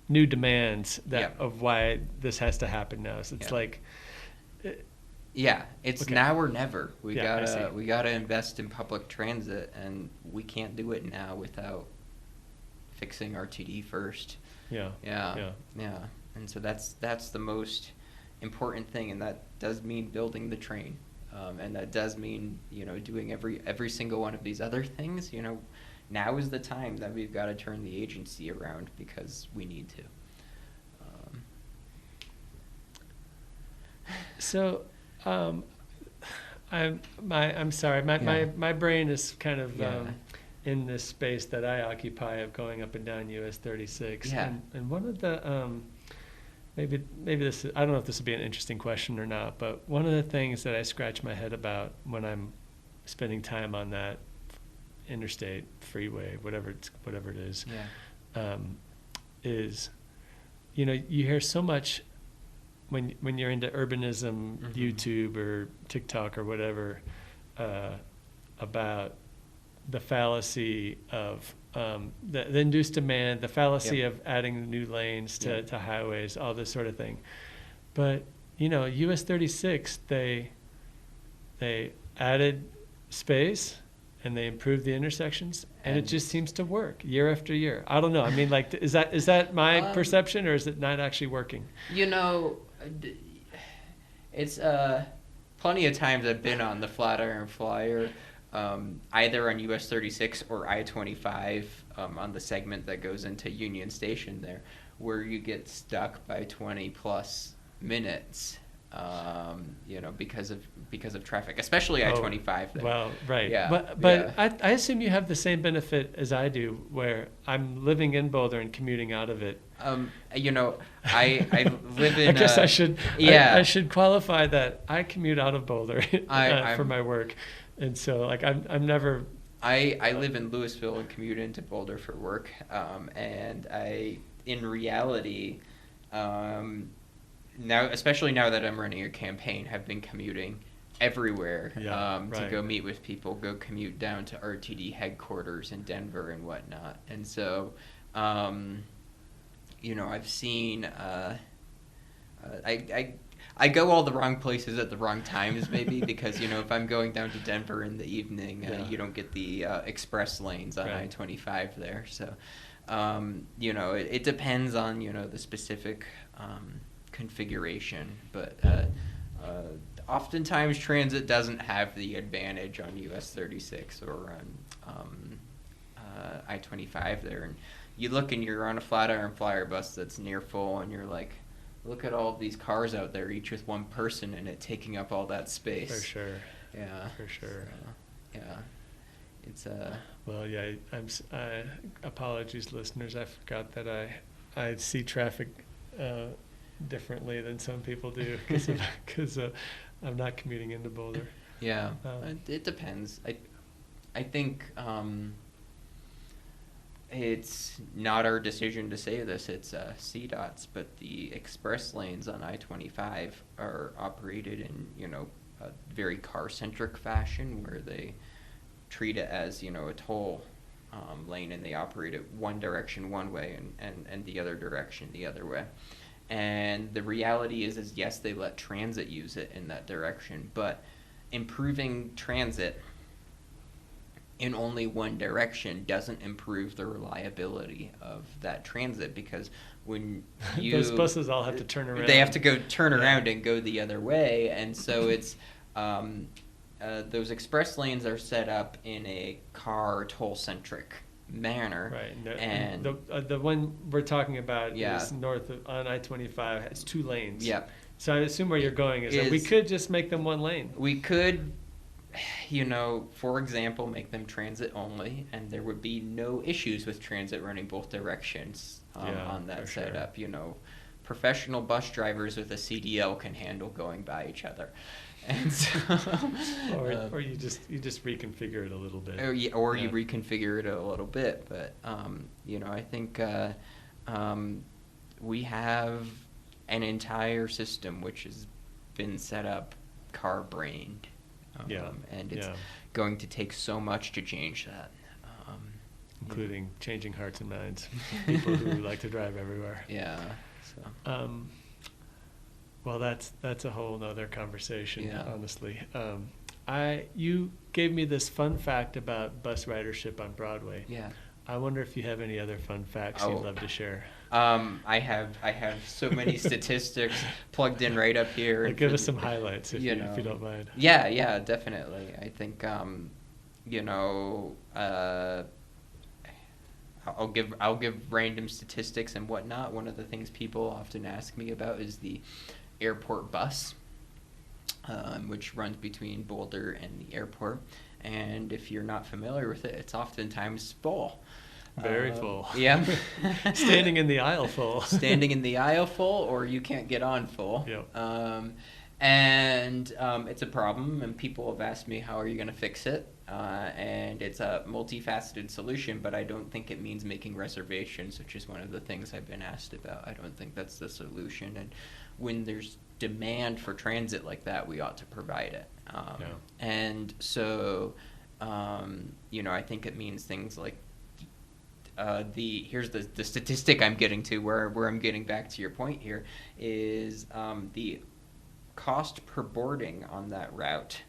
new demands of why this has to happen now. So it's like, it's now or never. We gotta invest in public transit, and we can't do it now without fixing RTD first. Yeah. And so that's the most important thing, and that does mean building the train. And that does mean, doing every single one of these other things. Now is the time that we've got to turn the agency around because we need to. So, I'm sorry. My brain is kind of in this space that I occupy of going up and down US 36. Yeah. And one of the maybe this I don't know if this would be an interesting question or not, but one of the things that I scratch my head about when I'm spending time on that interstate, freeway, whatever it is, is you hear so much when you're into urbanism, YouTube or TikTok or whatever, about the fallacy of the induced demand, the fallacy of adding new lanes to highways, all this sort of thing. But US 36, they added space and they improved the intersections, and it just seems to work year after year. I don't know. I mean, like, is that my perception, or is it not actually working? It's plenty of times I've been on the Flatiron Flyer, either on US 36 or I-25, on the segment that goes into Union Station there, where you get stuck by 20 plus minutes, because of traffic, especially I-25 there. Well, right. Yeah. But I assume you have the same benefit as I do, where I'm living in Boulder and commuting out of it. I live in. I guess I should. Yeah. I should qualify that I commute out of Boulder for my work, and so I'm never. I live in Louisville and commute into Boulder for work, and in reality, now, especially now that I'm running a campaign, have been commuting everywhere to go meet with people, go commute down to RTD headquarters in Denver and whatnot. And so, I've seen, I go all the wrong places at the wrong times, maybe, because, if I'm going down to Denver in the evening, you don't get the express lanes on I-25 there. So, it depends on, the specific configuration, but oftentimes transit doesn't have the advantage on US 36 or on I-25 there. And you look and you're on a Flatiron Flyer bus that's near full, and you're like, look at all of these cars out there, each with one person in it, taking up all that space. For sure. Yeah. For sure. So, it's Well, yeah. Apologies, listeners. I forgot that I see traffic differently than some people do because I'm not commuting into Boulder. Yeah. It depends. I think it's not our decision to say this. It's CDOT's, but the express lanes on I-25 are operated in a very car-centric fashion, where they treat it as a toll lane, and they operate it one direction one way and the other direction the other way. And the reality is yes, they let transit use it in that direction, but improving transit in only one direction doesn't improve the reliability of that transit, because when those buses all have to turn around. They have to go turn around and go the other way, and so it's those express lanes are set up in a car toll-centric manner. Right. And the one we're talking about is north on I-25. It's 2 lanes. Yep. So I assume where you're going is that we could just make them 1 lane. We could, for example, make them transit only, and there would be no issues with transit running both directions on that setup. Sure. Professional bus drivers with a CDL can handle going by each other. And so, or you just reconfigure it a little bit. You reconfigure it a little bit, but I think we have an entire system which has been set up car-brained, and it's going to take so much to change that, including changing hearts and minds, people who like to drive everywhere. Yeah. So. Well, that's a whole nother conversation, honestly. You gave me this fun fact about bus ridership on Broadway. Yeah. I wonder if you have any other fun facts you'd love to share. I have so many statistics plugged in right up here. Well, give us some highlights if you don't mind. Yeah, definitely. I think you know, I'll give random statistics and whatnot. One of the things people often ask me about is the airport bus, which runs between Boulder and the airport. And if you're not familiar with it, it's oftentimes full. Very full. Yeah. Standing in the aisle full. Standing in the aisle full, or you can't get on full. Yep. And it's a problem, and people have asked me, how are you going to fix it? And it's a multifaceted solution, but I don't think it means making reservations, which is one of the things I've been asked about. I don't think that's the solution. And when there's demand for transit like that, we ought to provide it. And so, I think it means things like here's the statistic I'm getting to, where I'm getting back to your point here, is the cost per boarding on that route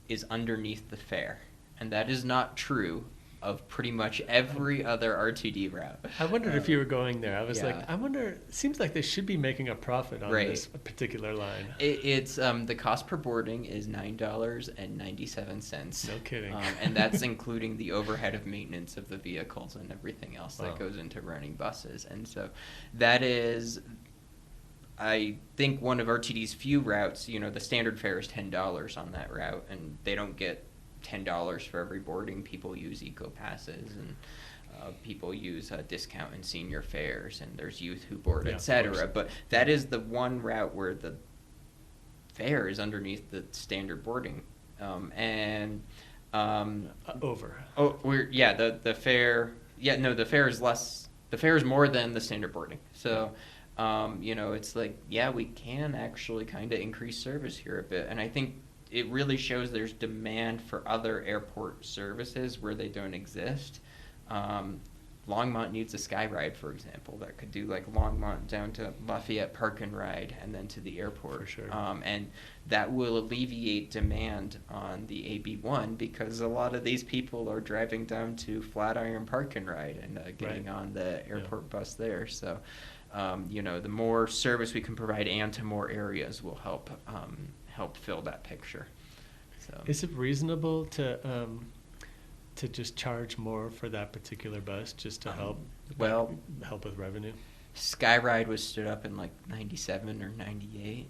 is underneath the fare, and that is not true of pretty much every other RTD route. I wondered if you were going there. I was like, I wonder, it seems like they should be making a profit on this particular line. It's the cost per boarding is $9.97. No kidding. And that's including the overhead of maintenance of the vehicles and everything else that goes into running buses. And so that is, I think, one of RTD's few routes. The standard fare is $10 on that route, and they don't get $10 for every boarding. People use eco passes, and people use a discount in senior fares, and there's youth who board, etc. But that is the one route where the fare is underneath the standard boarding, over. The fare. The fare is less. The fare is more than the standard boarding. So. It's like, we can actually kind of increase service here a bit. And I think it really shows there's demand for other airport services where they don't exist. Longmont needs a Skyride, for example, that could do like Longmont down to Lafayette Park and Ride and then to the airport. For sure. And that will alleviate demand on the AB1, because a lot of these people are driving down to Flatiron Park and Ride and getting on the airport bus there. So, the more service we can provide and to more areas will help fill that picture. So, is it reasonable to just charge more for that particular bus just to help with revenue? Skyride was stood up in like 97 or 98.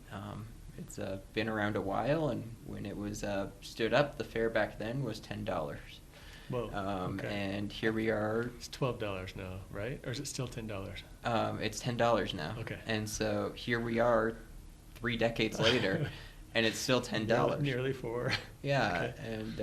It's been around a while, and when it was stood up, the fare back then was $10. Whoa. Okay. And here we are. It's $12 now, right? Or is it still $10? It's $10 now. Okay. And so here we are 3 decades later, and it's still $10. Nearly 4. Yeah. Okay. And,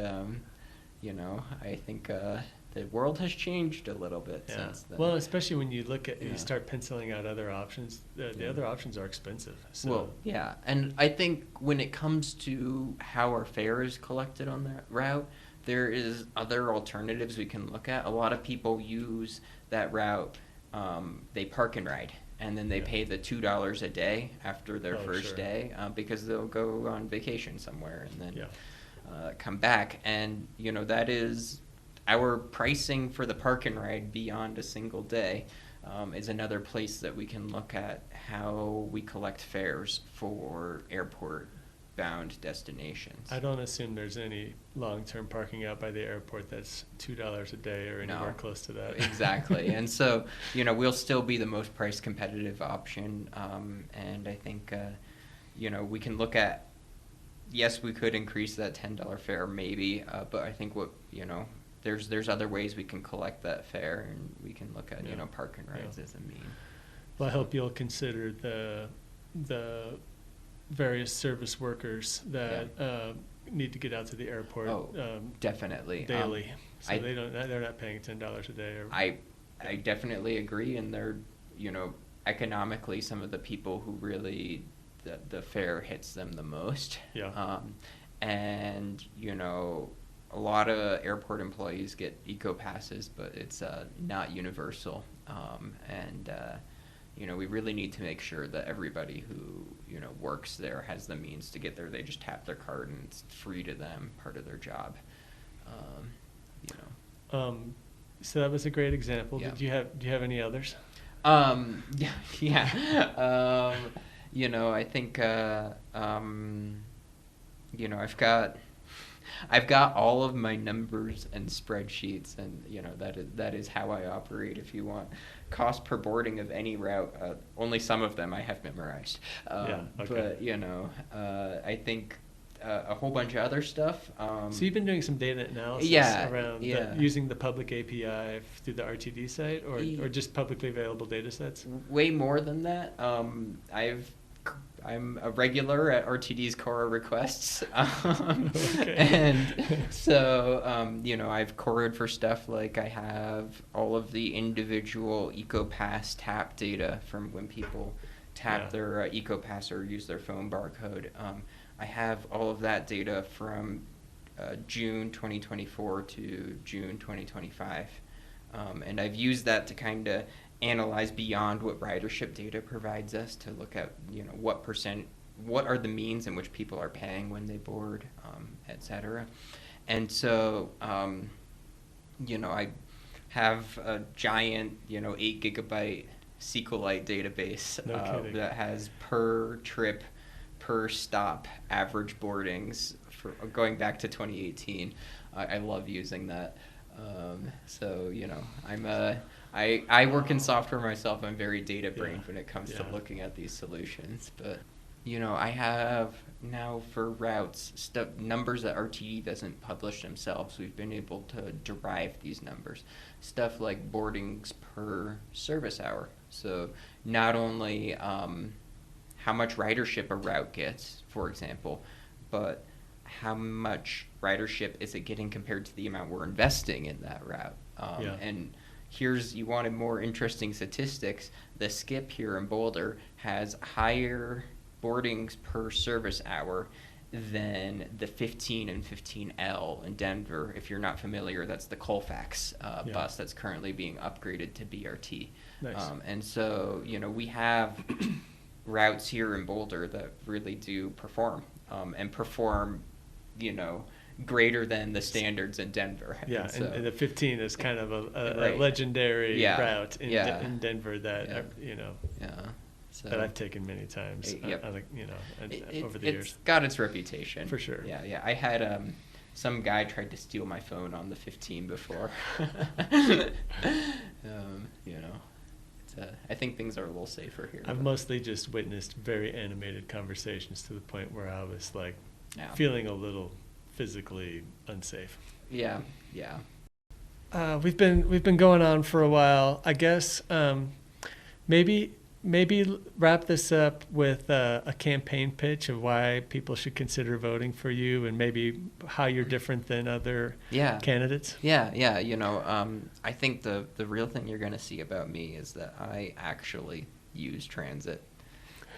I think the world has changed a little bit since then. Well, especially when you look at, you start penciling out other options. The other options are expensive. So. Well, yeah. And I think when it comes to how our fare is collected on that route, there is other alternatives we can look at. A lot of people use that route. They park and ride, and then they pay the $2 a day after their first day, because they'll go on vacation somewhere and then come back. And, that is our pricing for the park and ride beyond a single day. Is another place that we can look at how we collect fares for airport-bound destinations. I don't assume there's any long-term parking out by the airport that's $2 a day or anywhere close to that. Exactly. And so, we'll still be the most price competitive option. And I think, we can look at, yes, we could increase that $10 fare maybe, but I think there's other ways we can collect that fare, and we can look at, park and rides as a mean. Well, I hope you'll consider the various service workers that need to get out to the airport. Definitely daily. So they're not paying $10 a day. I definitely agree, and they're economically some of the people who really the fare hits them the most. And a lot of airport employees get eco passes, but it's not universal. And we really need to make sure that everybody who works there has the means to get there. They just tap their card and it's free to them, part of their job. So that was a great example. Yeah. Do you have any others? Yeah. I think I've got all of my numbers and spreadsheets, and that is how I operate. If you want cost per boarding of any route, only some of them I have memorized. Okay. But I think a whole bunch of other stuff. So you've been doing some data analysis around using the public API through the RTD site, or just publicly available data sets? Way more than that. I'm a regular at RTD's Cora requests, and so I've cored for stuff like I have all of the individual EcoPass tap data from when people tap their EcoPass or use their phone barcode. I have all of that data from June 2024 to June 2025, and I've used that to kind of analyze beyond what ridership data provides us to look at what are the means in which people are paying when they board, etc. And so I have a giant 8 gigabyte SQLite database that has per trip, per stop average boardings for going back to 2018. I love using that. I work in software myself. I'm very data brained when it comes to looking at these solutions. But I have now for routes numbers that RTE doesn't publish themselves. We've been able to derive these numbers. Stuff like boardings per service hour. So not only how much ridership a route gets, for example, but how much ridership is it getting compared to the amount we're investing in that route. And you wanted more interesting statistics. The skip here in Boulder has higher boardings per service hour than the 15 and 15L in Denver. If you're not familiar, that's the Colfax bus that's currently being upgraded to BRT. Nice. And so, we have routes here in Boulder that really do perform, and perform, greater than the standards in Denver. Yeah, and the 15 is kind of a legendary route in Denver that that I've taken many times. Over the years. It's got its reputation for sure. Yeah. I had some guy tried to steal my phone on the 15 before. I think things are a little safer here. I've mostly just witnessed very animated conversations to the point where I was like feeling a little physically unsafe. Yeah. We've been going on for a while. I guess maybe wrap this up with a campaign pitch of why people should consider voting for you, and maybe how you're different than other candidates. Yeah. I think the real thing you're going to see about me is that I actually use transit.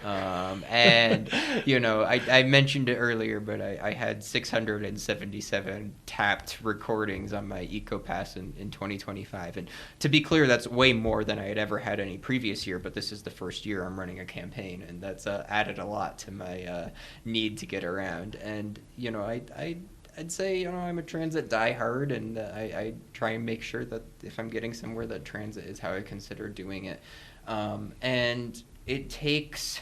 And I mentioned it earlier, but I had 677 tapped recordings on my EcoPass in 2025. And to be clear, that's way more than I had ever had any previous year, but this is the first year I'm running a campaign, and that's added a lot to my need to get around. And I'd say I'm a transit diehard, and I try and make sure that if I'm getting somewhere, that transit is how I consider doing it. And it takes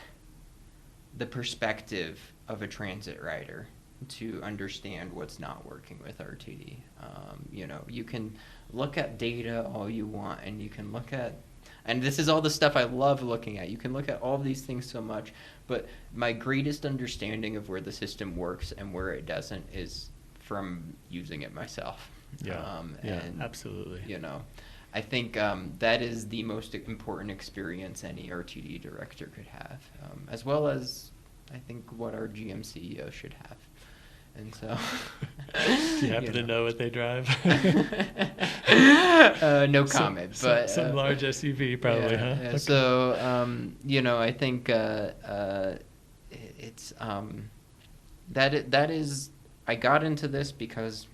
the perspective of a transit rider to understand what's not working with RTD. You can look at data all you want, and you can look at, and this is all the stuff I love looking at. You can look at all of these things so much, but my greatest understanding of where the system works and where it doesn't is from using it myself. Absolutely. I think that is the most important experience any RTD director could have, as well as I think what our GM CEO should have. And so, do you happen to know what they drive? No comment, but some large SUV probably, huh? Okay. So, I think it's that is. I got into this because.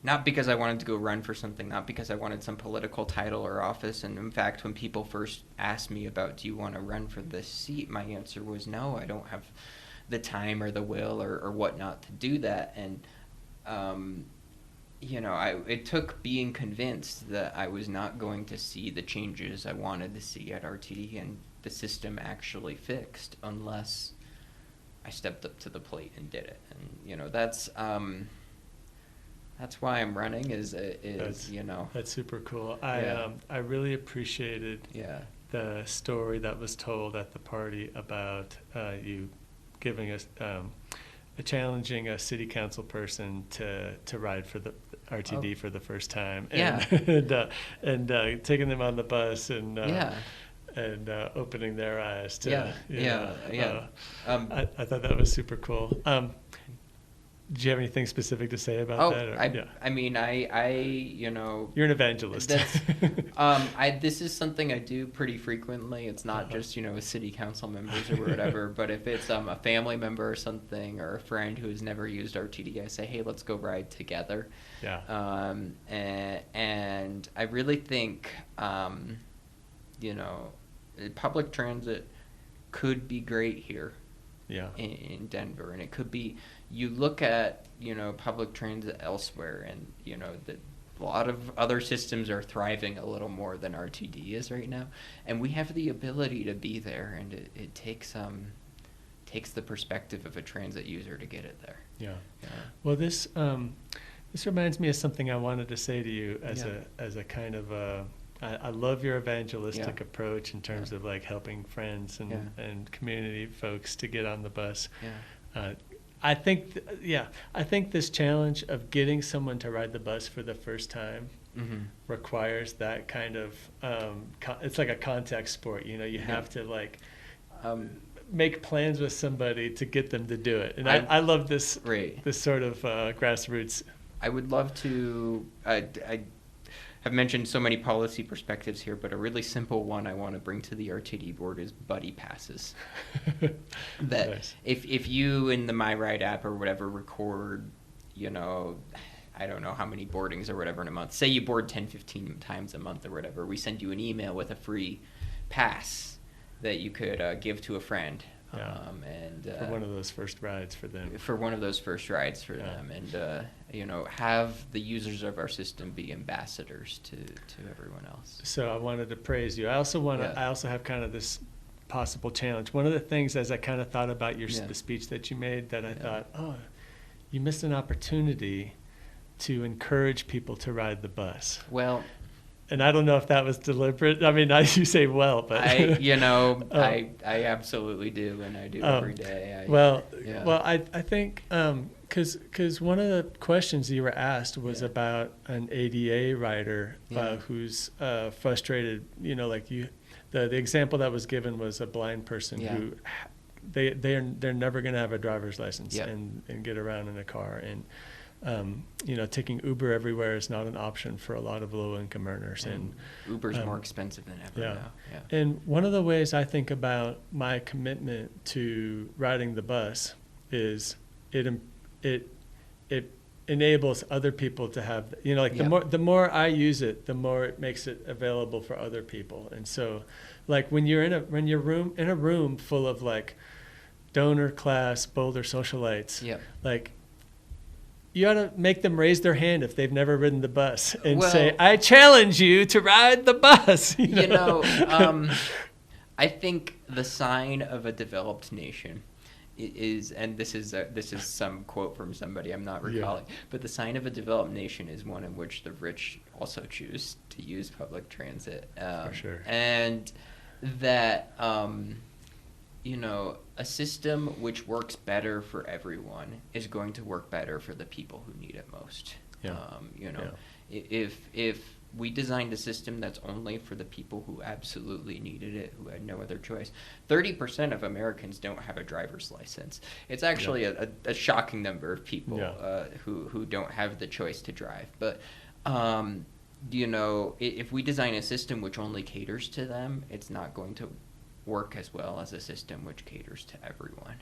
Not because I wanted to go run for something, not because I wanted some political title or office. And in fact, when people first asked me about, do you want to run for this seat, my answer was no, I don't have the time or the will or whatnot to do that. And, it took being convinced that I was not going to see the changes I wanted to see at RTD and the system actually fixed unless I stepped up to the plate and did it. And that's why I'm running. That's super cool. I really appreciated the story that was told at the party about you giving us challenging a city council person to ride for the RTD for the first time, and taking them on the bus and opening their eyes to I thought that was super cool. Do you have anything specific to say about that? I mean, you're an evangelist. This is something I do pretty frequently. It's not just, with city council members or whatever, but if it's a family member or something, or a friend who has never used RTD, I say, hey, let's go ride together. Yeah. And I really think, public transit could be great here. Yeah. In Denver, and it could be. You look at public transit elsewhere, and a lot of other systems are thriving a little more than RTD is right now, and we have the ability to be there, and it takes the perspective of a transit user to get it there. Yeah. Well, this reminds me of something I wanted to say to you as a kind of a. I love your evangelistic approach in terms of like helping friends and community folks to get on the bus. Yeah. I think this challenge of getting someone to ride the bus for the first time requires that kind of it's like a contact sport. You have to like make plans with somebody to get them to do it. And I love this sort of grassroots. I would love to. I've mentioned so many policy perspectives here, but a really simple one I want to bring to the RTD board is buddy passes. That nice. If you in the My Ride app or whatever record, I don't know how many boardings or whatever in a month. Say you board 10, 15 times a month or whatever. We send you an email with a free pass that you could give to a friend. Yeah. For one of those first rides for them. And have the users of our system be ambassadors to everyone else. So I wanted to praise you. I also have kind of this possible challenge. One of the things, as I kind of thought about the speech that you made, that I thought, you missed an opportunity to encourage people to ride the bus. Well. And I don't know if that was deliberate. I mean, you say but I absolutely do, and I do every day. I think because one of the questions you were asked was about an ADA rider who's frustrated. The example that was given was a blind person who they're never going to have a driver's license and get around in a car. And taking Uber everywhere is not an option for a lot of low-income earners. And Uber's more expensive than ever now. Yeah. And one of the ways I think about my commitment to riding the bus is it enables other people to have, the more I use it, the more it makes it available for other people. And so, like when you're in a room full of like donor class Boulder socialites, like. You ought to make them raise their hand if they've never ridden the bus and say, I challenge you to ride the bus. I think the sign of a developed nation is, and this is some quote from somebody I'm not recalling, but the sign of a developed nation is one in which the rich also choose to use public transit. For sure. And that, a system which works better for everyone is going to work better for the people who need it most. If we designed a system that's only for the people who absolutely needed it, who had no other choice. 30% of Americans don't have a driver's license. It's actually a shocking number of people who don't have the choice to drive. But if we design a system which only caters to them, it's not going to work as well as a system which caters to everyone.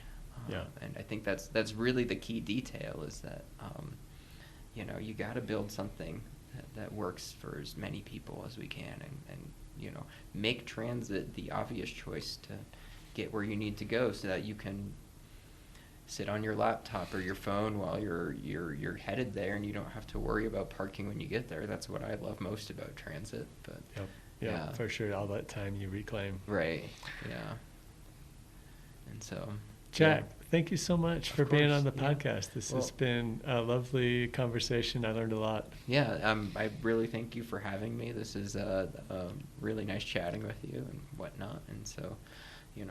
And I think that's really the key detail is that you got to build something that works for as many people as we can, and make transit the obvious choice to get where you need to go, so that you can sit on your laptop or your phone while you're headed there, and you don't have to worry about parking when you get there. That's what I love most about transit. But Yep. Yeah, for sure. All that time you reclaim. Right. Yeah. And so, Jack, thank you so much for being on the yeah. podcast. This has been a lovely conversation. I learned a lot. Yeah, I really thank you for having me. This is really nice chatting with you and whatnot. And so,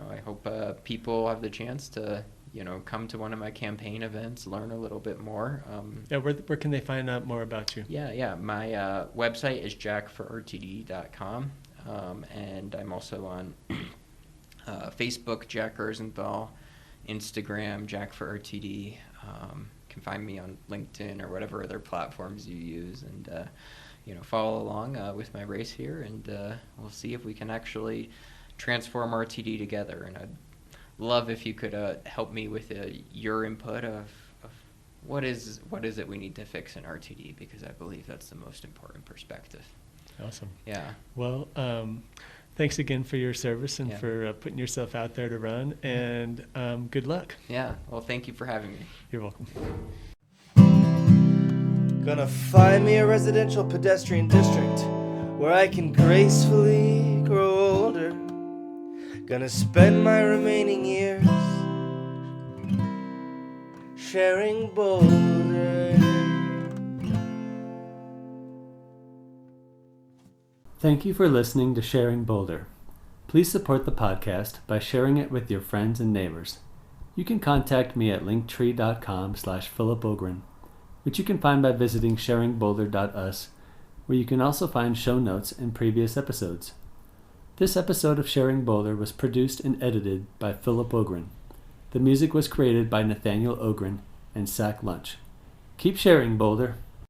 I hope people have the chance to, come to one of my campaign events, learn a little bit more. Where can they find out more about you? Yeah. My website is jackforrtd.com, and I'm also on Facebook, Jack Rosenthal, Instagram, Jack for RTD. Can find me on LinkedIn or whatever other platforms you use, and follow along with my race here, and we'll see if we can actually transform RTD together. And I'd love if you could help me with your input of what is it we need to fix in RTD, because I believe that's the most important perspective. Awesome. Yeah. Well, thanks again for your service and for putting yourself out there to run, and good luck. Yeah. Well, thank you for having me. You're welcome. Gonna find me a residential pedestrian district where I can gracefully grow older. Gonna spend my remaining years sharing Boulder. Thank you for listening to Sharing Boulder. Please support the podcast by sharing it with your friends and neighbors. You can contact me at linktree.com/Philip Ogren, which you can find by visiting sharingboulder.us, where you can also find show notes and previous episodes. This episode of Sharing Boulder was produced and edited by Philip Ogren. The music was created by Nathaniel Ogren and Sack Lunch. Keep sharing, Boulder.